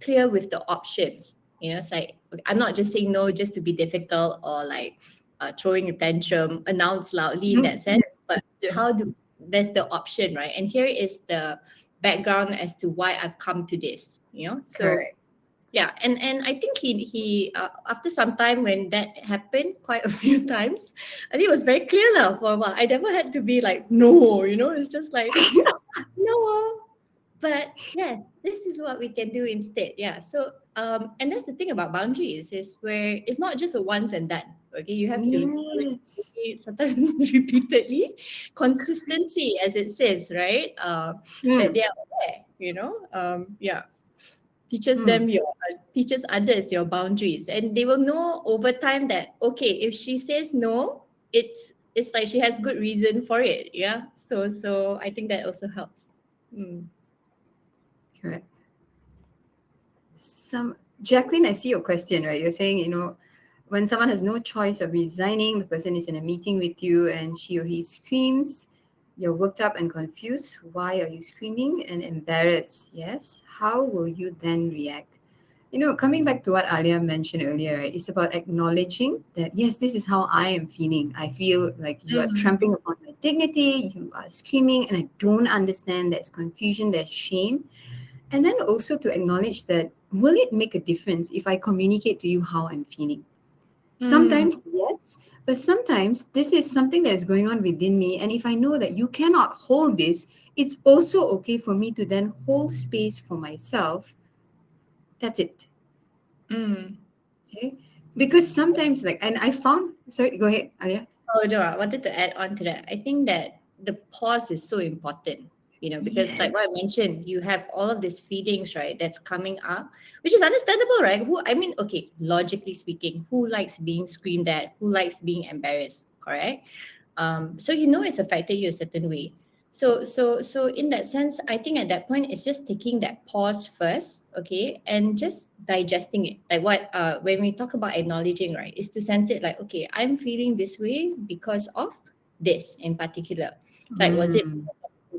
clear with the options. You know, it's like I'm not just saying no just to be difficult or like throwing a tantrum, announce loudly in that sense, but how Yes, do there's the option, right? And here is the background as to why I've come to this, you know. So correct. yeah, and I think he after some time when that happened quite a few times, I think it was very clear lah for a while. I never had to be like no, you know. It's just like no, but yes, this is what we can do instead. Yeah. So and that's the thing about boundaries is where it's not just a once and done. Okay, you have to do it Yes. sometimes repeatedly, consistency as it says, right? That Mm, they are aware, you know. Yeah, teaches mm. them your teaches others your boundaries, and they will know over time that okay, if she says no, it's like she has good reason for it. Yeah. So I think that also helps. Mm. Correct. Some Jacqueline, I see your question, right? You're saying, when someone has no choice of resigning, the person is in a meeting with you and she or he screams, you're worked up and confused. Why are you screaming and embarrassed? Yes. How will you then react? Coming back to what Alia mentioned earlier, right? It's about acknowledging that, yes, this is how I am feeling. I feel like you are Mm. trampling upon my dignity, you are screaming, and I don't understand. There's confusion, there's shame. And then also to acknowledge that, will it make a difference if I communicate to you how I'm feeling? Mm. Sometimes, yes, but sometimes this is something that is going on within me. And if I know that you cannot hold this, it's also okay for me to then hold space for myself. That's it. Mm. Okay. Because sometimes, like, and I found, sorry, go ahead, Alia. Oh no, I wanted to add on to that. I think that the pause is so important, you know, because like what I Yes. mentioned, you have all of these feelings, right, that's coming up, which is understandable, right? Who I mean, okay, logically speaking, who likes being screamed at? Who likes being embarrassed? Correct. So you know it's affected you a certain way. So in that sense, I think at that point it's just taking that pause first, okay, and just digesting it. Like what when we talk about acknowledging, right, is to sense it like, okay, I'm feeling this way because of this in particular. Like was it Mm,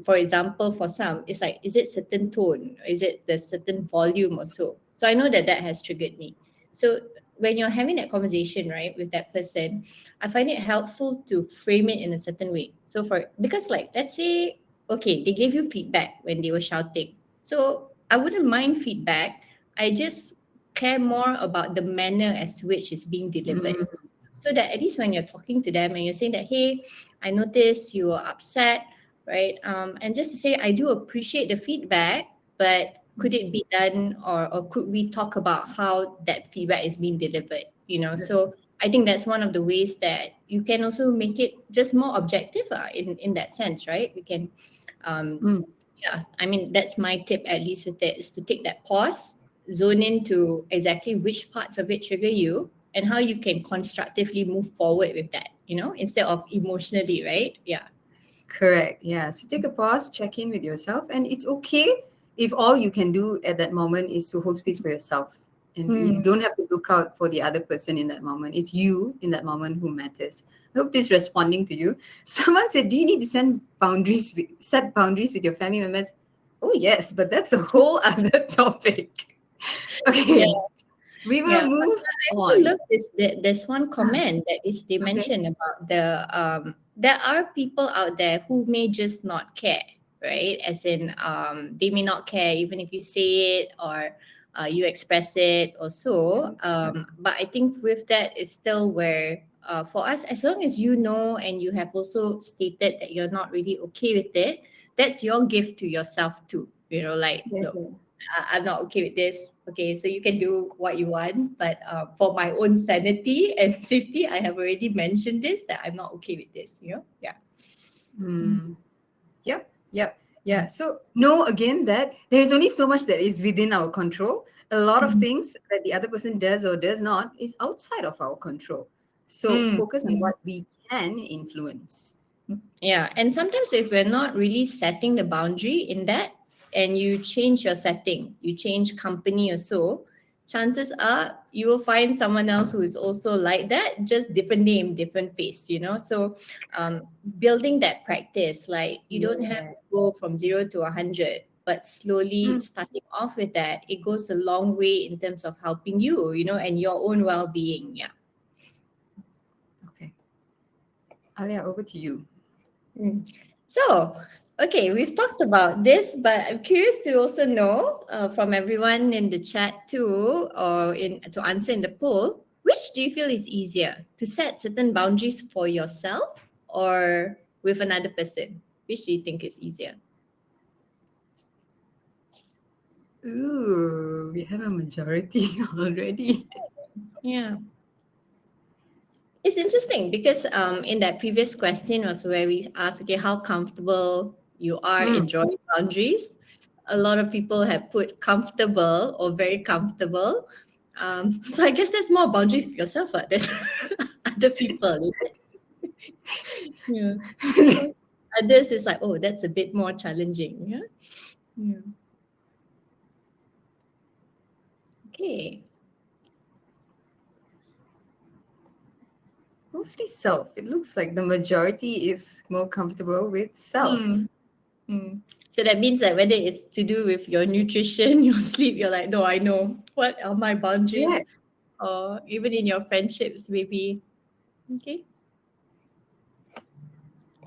for example, for some, it's like, is it certain tone? Is it the certain volume or so? So I know that that has triggered me. So when you're having that conversation, right, with that person, I find it helpful to frame it in a certain way. So for because like let's say, okay, they gave you feedback when they were shouting. So I wouldn't mind feedback. I just care more about the manner as to which it's being delivered. mm, So that at least when you're talking to them and you're saying that, hey, I noticed you were upset, right? And just to say, I do appreciate the feedback, but could it be done, or could we talk about how that feedback is being delivered? You know, so I think that's one of the ways that you can also make it just more objective in that sense, right? We can, um, mm. yeah, I mean, that's my tip at least with it is to take that pause, zone into exactly which parts of it trigger you and how you can constructively move forward with that, you know, instead of emotionally, right? Yeah. Correct. Yeah. So take a pause, check in with yourself, and it's okay if all you can do at that moment is to hold space for yourself. And you Hmm. don't have to look out for the other person in that moment. It's you in that moment who matters. I hope this is responding to you. Someone said, do you need to set boundaries with your family members? Oh, yes, but that's a whole other topic. Yeah. Okay. We will Yeah, but move I also on. love this. There's one Ah, comment that is they okay. mentioned about the there are people out there who may just not care, right? As in they may not care even if you say it or you express it or so. But I think with that, it's still where for us, as long as you know and you have also stated that you're not really okay with it, that's your gift to yourself too. You know, like Yes, look, sir. I'm not okay with this. Okay, so you can do what you want, but for my own sanity and safety, I have already mentioned this that I'm not okay with this. Yeah. Mm. Mm. Yep, yep, yeah. So know again that there is only so much that is within our control. A lot of Mm. things that the other person does or does not is outside of our control. So Mm. focus on what we can influence. Yeah, and sometimes if we're not really setting the boundary in that, and you change your setting, you change company or so, chances are you will find someone else who is also like that, just different name, different face. So um, building that practice, like you don't have Yeah. to go from 0 to 100, but slowly Mm. starting off with that, it goes a long way in terms of helping you, and your own well-being. Yeah. Okay. Alia, over to you. Mm. So, okay, we've talked about this, but I'm curious to also know from everyone in the chat too, or to answer in the poll, which do you feel is easier to set certain boundaries for yourself or with another person? Which do you think is easier? Ooh, we have a majority already. Yeah. It's interesting because in that previous question was where we asked, okay, how comfortable you are in Mm. drawing boundaries. A lot of people have put comfortable or very comfortable. So I guess there's more boundaries for yourself than other people, is it? Yeah. So others is like, oh, that's a bit more challenging. Yeah. Yeah. Okay. Mostly self. It looks like the majority is more comfortable with self. Hmm. Hmm. So that means that whether it's to do with your nutrition, your sleep, you're like, no, I know what are my Yeah. boundaries, or even in your friendships, maybe. Okay.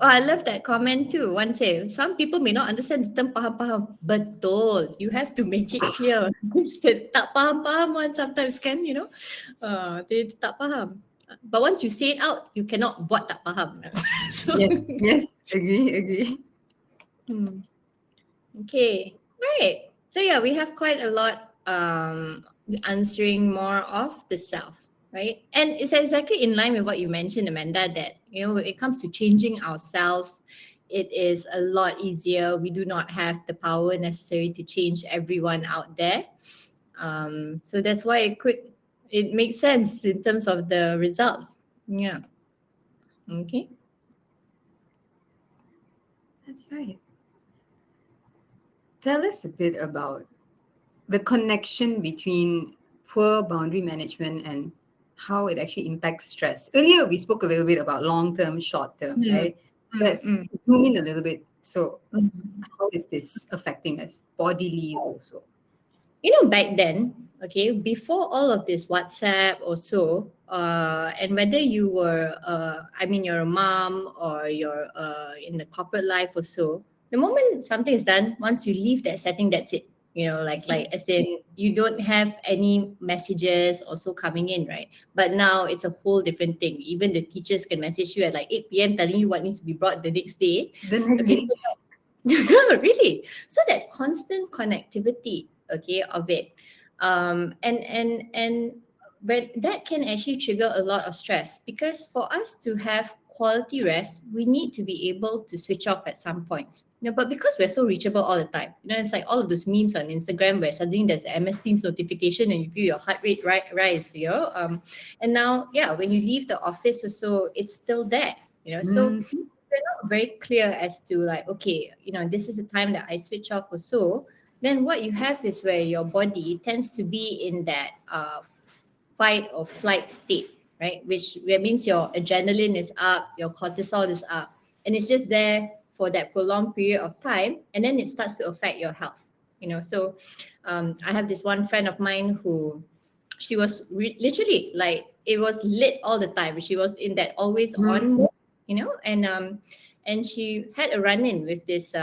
Oh, I love that comment too. One say, some people may not understand the term faham-faham. Betul. You have to make it clear. Instead, tak faham-faham one sometimes can, they tak faham. But once you say it out, you cannot buat tak faham. So, Yes. Yes. Agree. Agree. hmm. Okay. Right. So yeah, we have quite a lot answering more of the self, right? And it's exactly in line with what you mentioned, Amanda, that when it comes to changing ourselves, it is a lot easier. We do not have the power necessary to change everyone out there. So that's why it makes sense in terms of the results. Yeah. Okay. That's right. Tell us a bit about the connection between poor boundary management and how it actually impacts stress. Earlier, we spoke a little bit about long term, short term, Mm, right? mm, But mm, zoom in a little bit. So, mm. how is this affecting us bodily also? Back then, okay, before all of this WhatsApp or so, and whether you were you're a mom or you're in the corporate life or so, the moment something is done, once you leave that setting, that's it. Like as in you don't have any messages also coming in, right? But now it's a whole different thing. Even the teachers can message you at like 8 p.m. telling you what needs to be brought the next day. The next Okay, day. so really, so that constant connectivity, okay, of it, and but that can actually trigger a lot of stress, because for us to have quality rest, we need to be able to switch off at some points. But because we're so reachable all the time, it's like all of those memes on Instagram where suddenly there's an MS Teams notification and you feel your heart rate rise, and now, yeah, when you leave the office or so, it's still there. So Mhm. we're not very clear as to, like, okay, this is the time that I switch off or so, then what you have is where your body tends to be in that fight or flight state, right? Which that means your adrenaline is up, your cortisol is up, and it's just there for that prolonged period of time, and then it starts to affect your health. So I have this one friend of mine who, she was literally like, it was lit all the time. She was in that always Mhm. on mode, and she had a run-in with this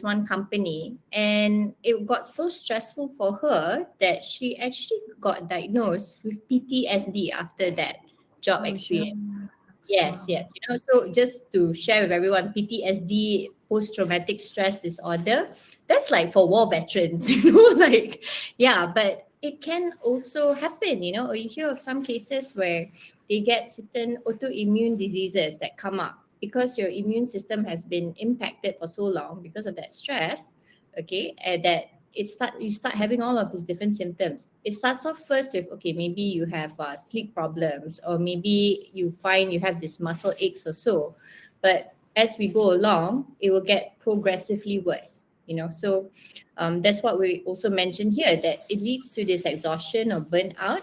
one company, and it got so stressful for her that she actually got diagnosed with PTSD after that job Oh, experience. shucks. Yes, Wow. yes. So just to share with everyone, PTSD, post-traumatic stress disorder, that's like for war veterans, like, yeah, but it can also happen, or you hear of some cases where they get certain autoimmune diseases that come up because your immune system has been impacted for so long because of that stress, okay, and that you start having all of these different symptoms. It starts off first with, okay, maybe you have sleep problems, or maybe you find you have this muscle aches or so, but as we go along, it will get progressively worse. So that's what we also mentioned here, that it leads to this exhaustion or burnout.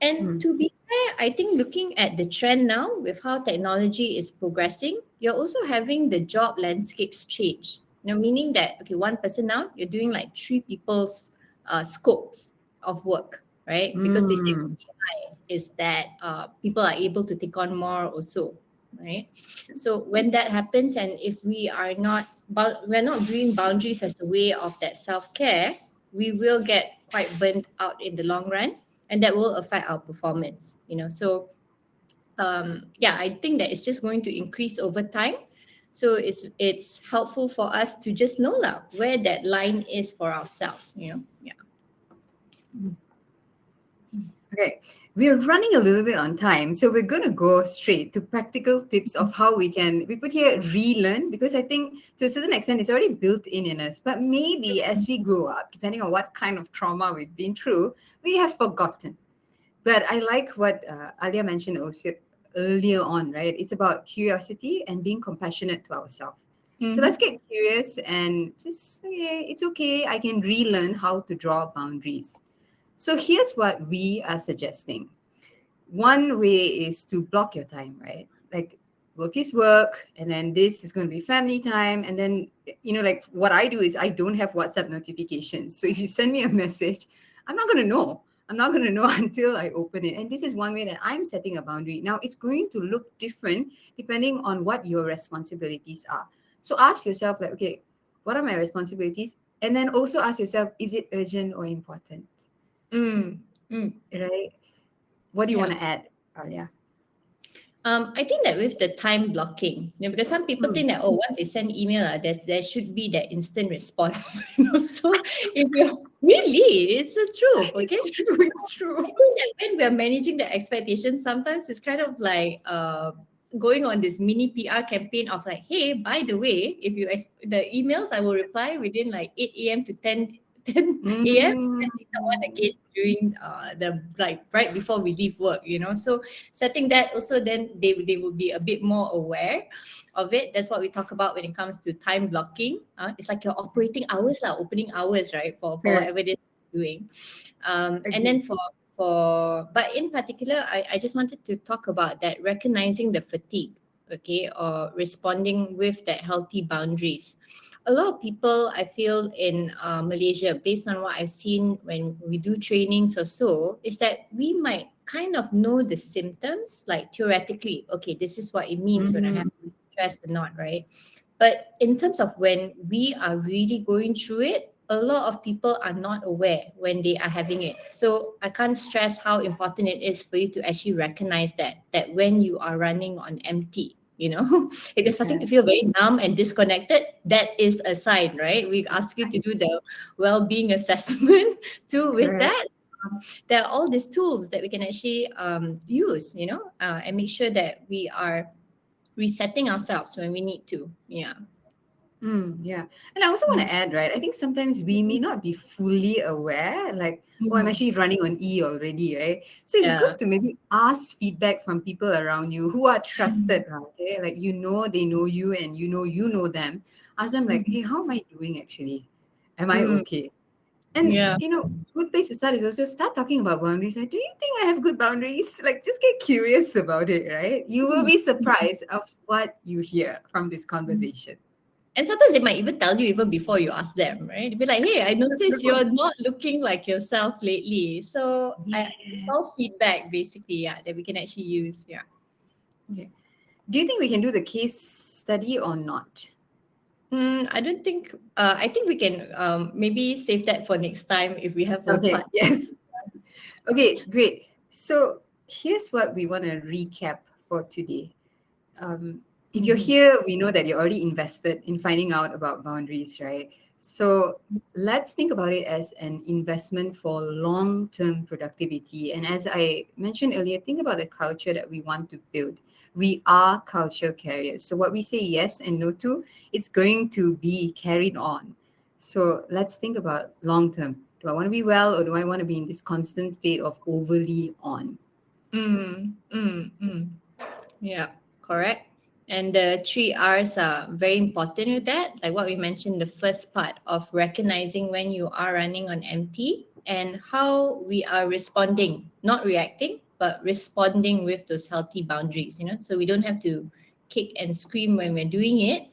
And Mm. to be fair, I think looking at the trend now with how technology is progressing, you're also having the job landscapes change. Meaning that, okay, one person now, you're doing like three people's scopes of work, right? Because they say Mm. is that people are able to take on more also, right? So when that happens, and if we're not doing boundaries as a way of that self-care, we will get quite burnt out in the long run, and that will affect our performance. So yeah, I think that it's just going to increase over time. So it's helpful for us to just know now where that line is for ourselves. Yeah. Okay, we're running a little bit on time, so we're going to go straight to practical tips of how we put here relearn, because I think to a certain extent it's already built in us. But maybe as we grow up, depending on what kind of trauma we've been through, we have forgotten. But I like what Alia mentioned also earlier on, right? It's about curiosity and being compassionate to ourselves. So let's Mm-hmm. get curious and just, okay, it's okay. I can relearn how to draw boundaries. So here's what we are suggesting. One way is to block your time, right? Like work is work, and then this is going to be family time. And then, like what I do is I don't have WhatsApp notifications. So if you send me a message, I'm not going to know. I'm not going to know until I open it. And this is one way that I'm setting a boundary. Now, it's going to look different depending on what your responsibilities are. So ask yourself, like, okay, what are my responsibilities? And then also ask yourself, is it urgent or important? Mm. Mm. Right? What do you want Yeah. to add, Alia? I think that with the time blocking, because some people Mm. think that, oh, once you send email, there should be that instant response. So if you're really, it's the truth, okay? It's true. It's I true. think that when we're managing the expectations, sometimes it's kind of like going on this mini PR campaign of like, hey, by the way, if the emails, I will reply within like 8 a.m. to 10 a.m. And later on Mm. again during the like right before we leave work. So setting that also, then they will be a bit more aware of it. That's what we talk about when it comes to time blocking. It's like your operating hours, like opening hours, right? For Correct. whatever it is you're doing. And Agree. then but in particular, I just wanted to talk about that, recognizing the fatigue, okay, or responding with that healthy boundaries. A lot of people, I feel, in Malaysia, based on what I've seen when we do trainings or so, is that we might kind of know the symptoms, like theoretically, okay, this is what it means when I Mm. have stress or not, right? But in terms of when we are really going through it, a lot of people are not aware when they are having it. So I can't stress how important it is for you to actually recognize that when you are running on empty, if you're starting to Correct. feel very numb and disconnected, that is a sign, right? We ask you to do the well-being assessment too with Correct. that. There are all these tools that we can actually use, and make sure that we are resetting ourselves when we need to. Yeah. Yeah. And I also want to add, right? I think sometimes we may not be fully aware, like, oh, I'm Mhm. actually running on E already, right? So it's Yeah. good to maybe ask feedback from people around you who are Mhm. trusted, right? Okay? Like, they know you, and you know them. Ask them, like, Mhm. hey, how am I doing actually? Am I Mm. okay? And Yeah. good place to start is also start talking about boundaries. Like, do you think I have good boundaries? Like, just get curious about it, right? You will Mhm. be surprised of what you hear from this conversation. And sometimes they might even tell you even before you ask them, right? They'll be like, hey, I noticed you're not looking like yourself lately. So it's all Yes. feedback basically, yeah, that we can actually use. Yeah. Okay. Do you think we can do the case study or not? I don't think, I think we can maybe save that for next time if we have a Okay. part. Yes. Okay. Great. So here's what we want to recap for today. If you're Mhm. here, we know that you're already invested in finding out about boundaries, right? So let's think about it as an investment for long term productivity. And as I mentioned earlier, think about the culture that we want to build. We are culture carriers. So what we say yes and no to, it's going to be carried on. So let's think about long term. Do I want to be well, or do I want to be in this constant state of overly on? Mm, mm, mm. Yeah, correct. And the three R's are very important with that. Like what we mentioned, the first part of recognizing when you are running on empty and how we are responding, not reacting, but responding with those healthy boundaries, so we don't have to kick and scream when we're doing it.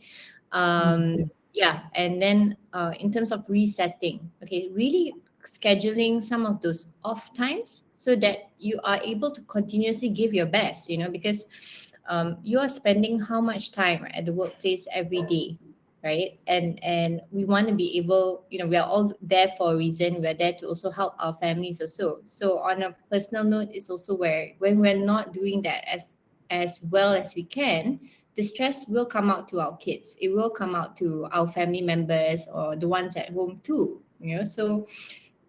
Yeah, and then in terms of resetting, okay, really scheduling some of those off times so that you are able to continuously give your best, because you are spending how much time at the workplace every day, right? And we want to be able, we are all there for a reason. We're there to also help our families also. So on a personal note, it's also where when we're not doing that as well as we can, the stress will come out to our kids. It will come out to our family members or the ones at home too. So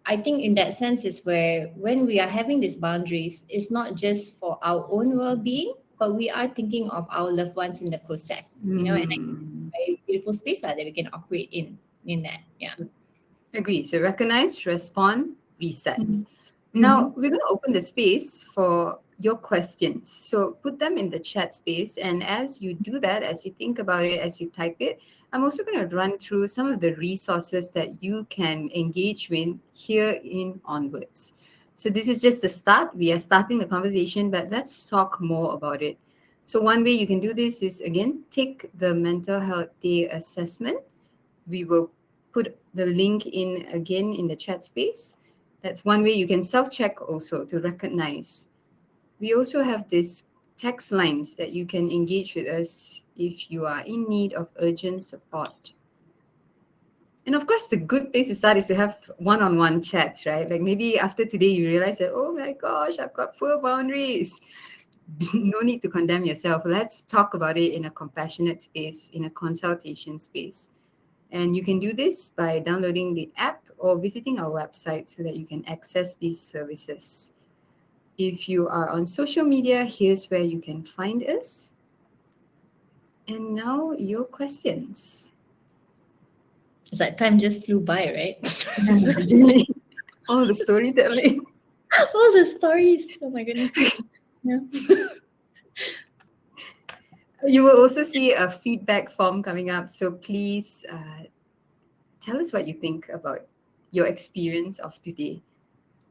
I think in that sense is where when we are having these boundaries, it's not just for our own well-being, but we are thinking of our loved ones in the process. And I think it's a Mm. very beautiful space that we can operate in that. Yeah. Agree. So recognize, respond, reset. Mm-hmm. Now, Mm-hmm. we're going to open the space for your questions. So put them in the chat space. And as you do that, as you think about it, as you type it, I'm also going to run through some of the resources that you can engage with here in onwards. So this is just the start. We are starting the conversation, but let's talk more about it. So one way you can do this is, again, take the mental health day assessment. We will put the link in again in the chat space. That's one way you can self check also to recognize. We also have this text lines that you can engage with us if you are in need of urgent support. And of course, the good place to start is to have one on one chats, right? Like maybe after today, you realize that, oh my gosh, I've got poor boundaries. No need to condemn yourself. Let's talk about it in a compassionate space, in a consultation space. And you can do this by downloading the app or visiting our website so that you can access these services. If you are on social media, here's where you can find us. And now your questions. It's like time just flew by, right? Really? All the storytelling. All the stories. Oh my goodness. Yeah. You will also see a feedback form coming up. So please tell us what you think about your experience of today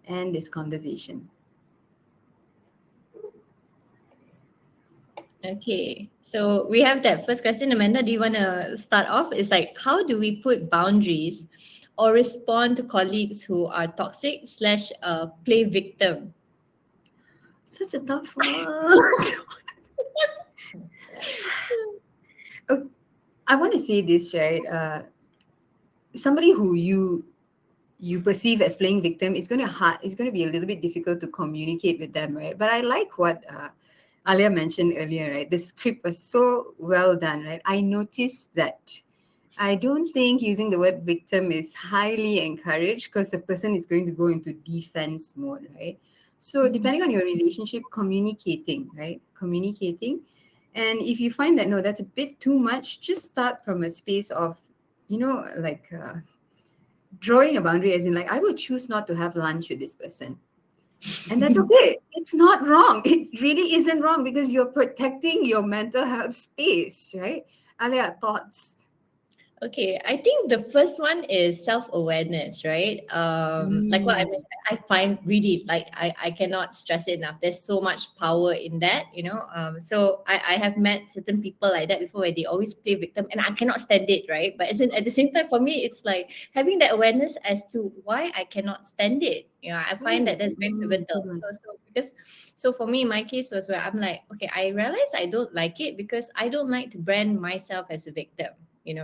and this conversation. Okay, so we have that first question. Amanda, do you want to start off? It's like, how do we put boundaries or respond to colleagues who are toxic slash play victim? Such a tough one. Oh, I want to say this, right? Somebody who you perceive as playing victim, it's going to be a little bit difficult to communicate with them, right? But I like what Alia mentioned earlier, right? The script was so well done, right? I noticed that. I don't think using the word victim is highly encouraged because the person is going to go into defense mode, right? So Mhm. depending on your relationship, communicating, right? Communicating. And if you find that no, that's a bit too much, just start from a space of, like drawing a boundary, as in like I would choose not to have lunch with this person. And that's okay. It's not wrong. It really isn't wrong because you're protecting your mental health space, right? Alia, thoughts? Okay, I think the first one is self-awareness, right? Like what I Mm. mentioned, I find really like I cannot stress it enough. There's so much power in that, So I have met certain people like that before where they always play victim and I cannot stand it, right? But at the same time, for me, it's like having that awareness as to why I cannot stand it. I find that Oh, that's very pivotal. good one. So for me, in my case was where I'm like, okay, I realize I don't like it because I don't like to brand myself as a victim.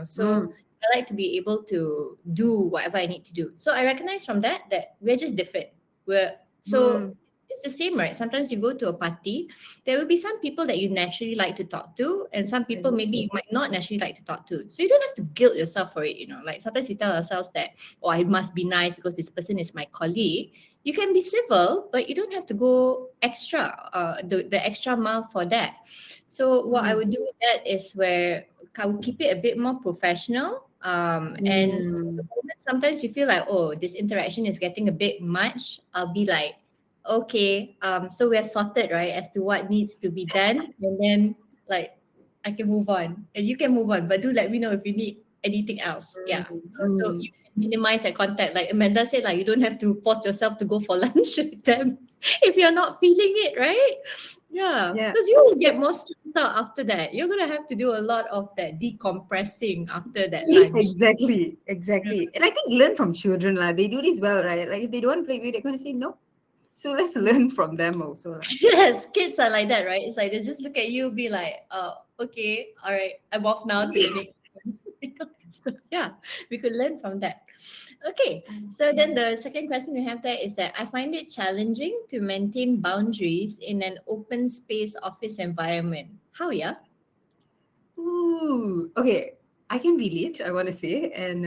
So Mm, I like to be able to do whatever I need to do. So I recognize from that we're just different. We're so mm, it's the same, right? Sometimes you go to a party, there will be some people that you naturally like to talk to, and some people Mhm. maybe you might not naturally like to talk to. So you don't have to guilt yourself for it, Like sometimes you tell ourselves that, oh, I must be nice because this person is my colleague. You can be civil, but you don't have to go extra, the extra mile for that. So what I Mm. would do with that is where I would keep it a bit more professional. And the Mm. moment sometimes you feel like, oh, this interaction is getting a bit much, I'll be like, okay, so we're sorted, right, as to what needs to be done, and then like I can move on, and you can move on, but do let me know if you need anything else. Yeah. So Mm. you can minimize that contact. Like Amanda said, like you don't have to force yourself to go for lunch with them if you're not feeling it, right? Yeah, Yeah. because you will So, get more stressed out after that. You're gonna have to do a lot of that decompressing after that lunch. exactly, Yeah. exactly. And I think learn from children, lah. They do this well, right? Like if they don't want to play with you, they're gonna say no. So let's learn from them also, lah. Yes, kids are like that, right? It's like they just look at you, be like, okay, all right, I'm off now to the next one." So, yeah, we could learn from that. Okay, so then the second question we have there is that I find it challenging to maintain boundaries in an open space office environment. How, yeah? Ooh, okay. I can relate, I want to say. And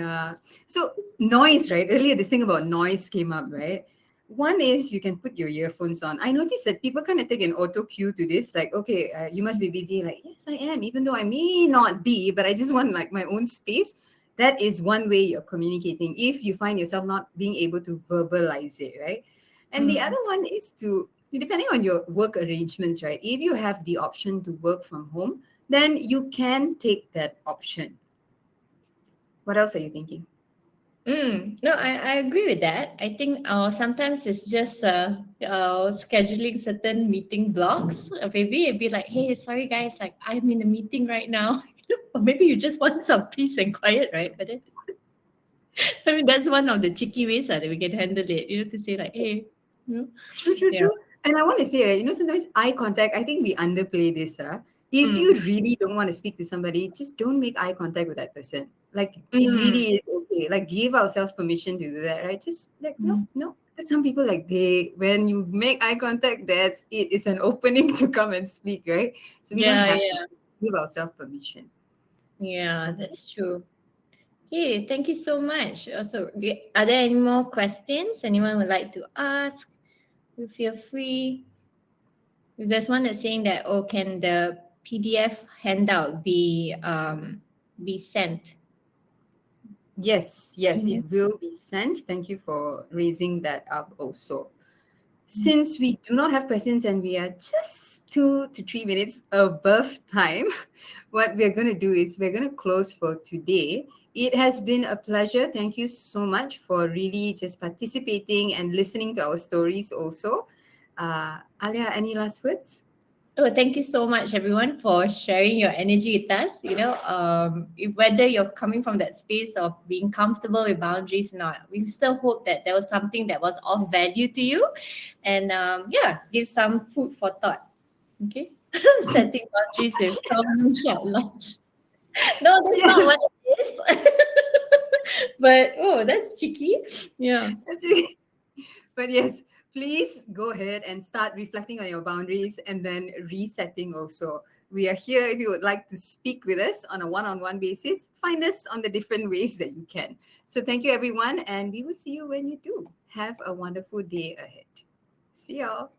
so, noise, right? Earlier, this thing about noise came up, right? One is you can put your earphones on. I noticed that people kind of take an auto cue to this, like, okay, you must be busy. Like, yes, I am, even though I may not be, but I just want like my own space. That is one way you're communicating if you find yourself not being able to verbalize it, right? And the Mm. other one is to, depending on your work arrangements, right? If you have the option to work from home, then you can take that option. What else are you thinking? No, I agree with that. I think sometimes it's just scheduling certain meeting blocks. Maybe it'd be like, hey, sorry guys, like I'm in a meeting right now. Or maybe you just want some peace and quiet, right? But then, I mean, that's one of the cheeky ways that we can handle it, to say like, hey, you know, True, true, yeah. true. And I want to say, right, sometimes eye contact, I think we underplay this. If you Mm. really don't want to speak to somebody, just don't make eye contact with that person. Like, it Mm. really is okay. Like, give ourselves permission to do that, right? Just like, no, Mm. no. Because some people, like, when you make eye contact, that's it. It's an opening to come and speak, right? So we don't Yeah, have to yeah, give ourselves permission. yeah, Okay. that's true. Okay, thank you so much. Also, are there any more questions anyone would like to ask? You feel free. There's one that's saying that, oh, can the PDF handout be sent? Yes, yes, Mhm. it will be sent. Thank you for raising that up also. Since we do not have questions and we are just 2 to 3 minutes above time, what we're going to do is we're going to close for today. It has been a pleasure. Thank you so much for really just participating and listening to our stories also. Alia, any last words? Oh, thank you so much, everyone, for sharing your energy with us. Whether you're coming from that space of being comfortable with boundaries or not, we still hope that there was something that was of value to you, and yeah, give some food for thought. Okay, setting boundaries with some short lunch. No, that's not what Yes. it is. But oh, that's cheeky. Yeah. Actually, but yes, please go ahead and start reflecting on your boundaries and then resetting also. We are here if you would like to speak with us on a one on one basis. Find us on the different ways that you can. So, thank you, everyone, and we will see you when you do. Have a wonderful day ahead. See y'all.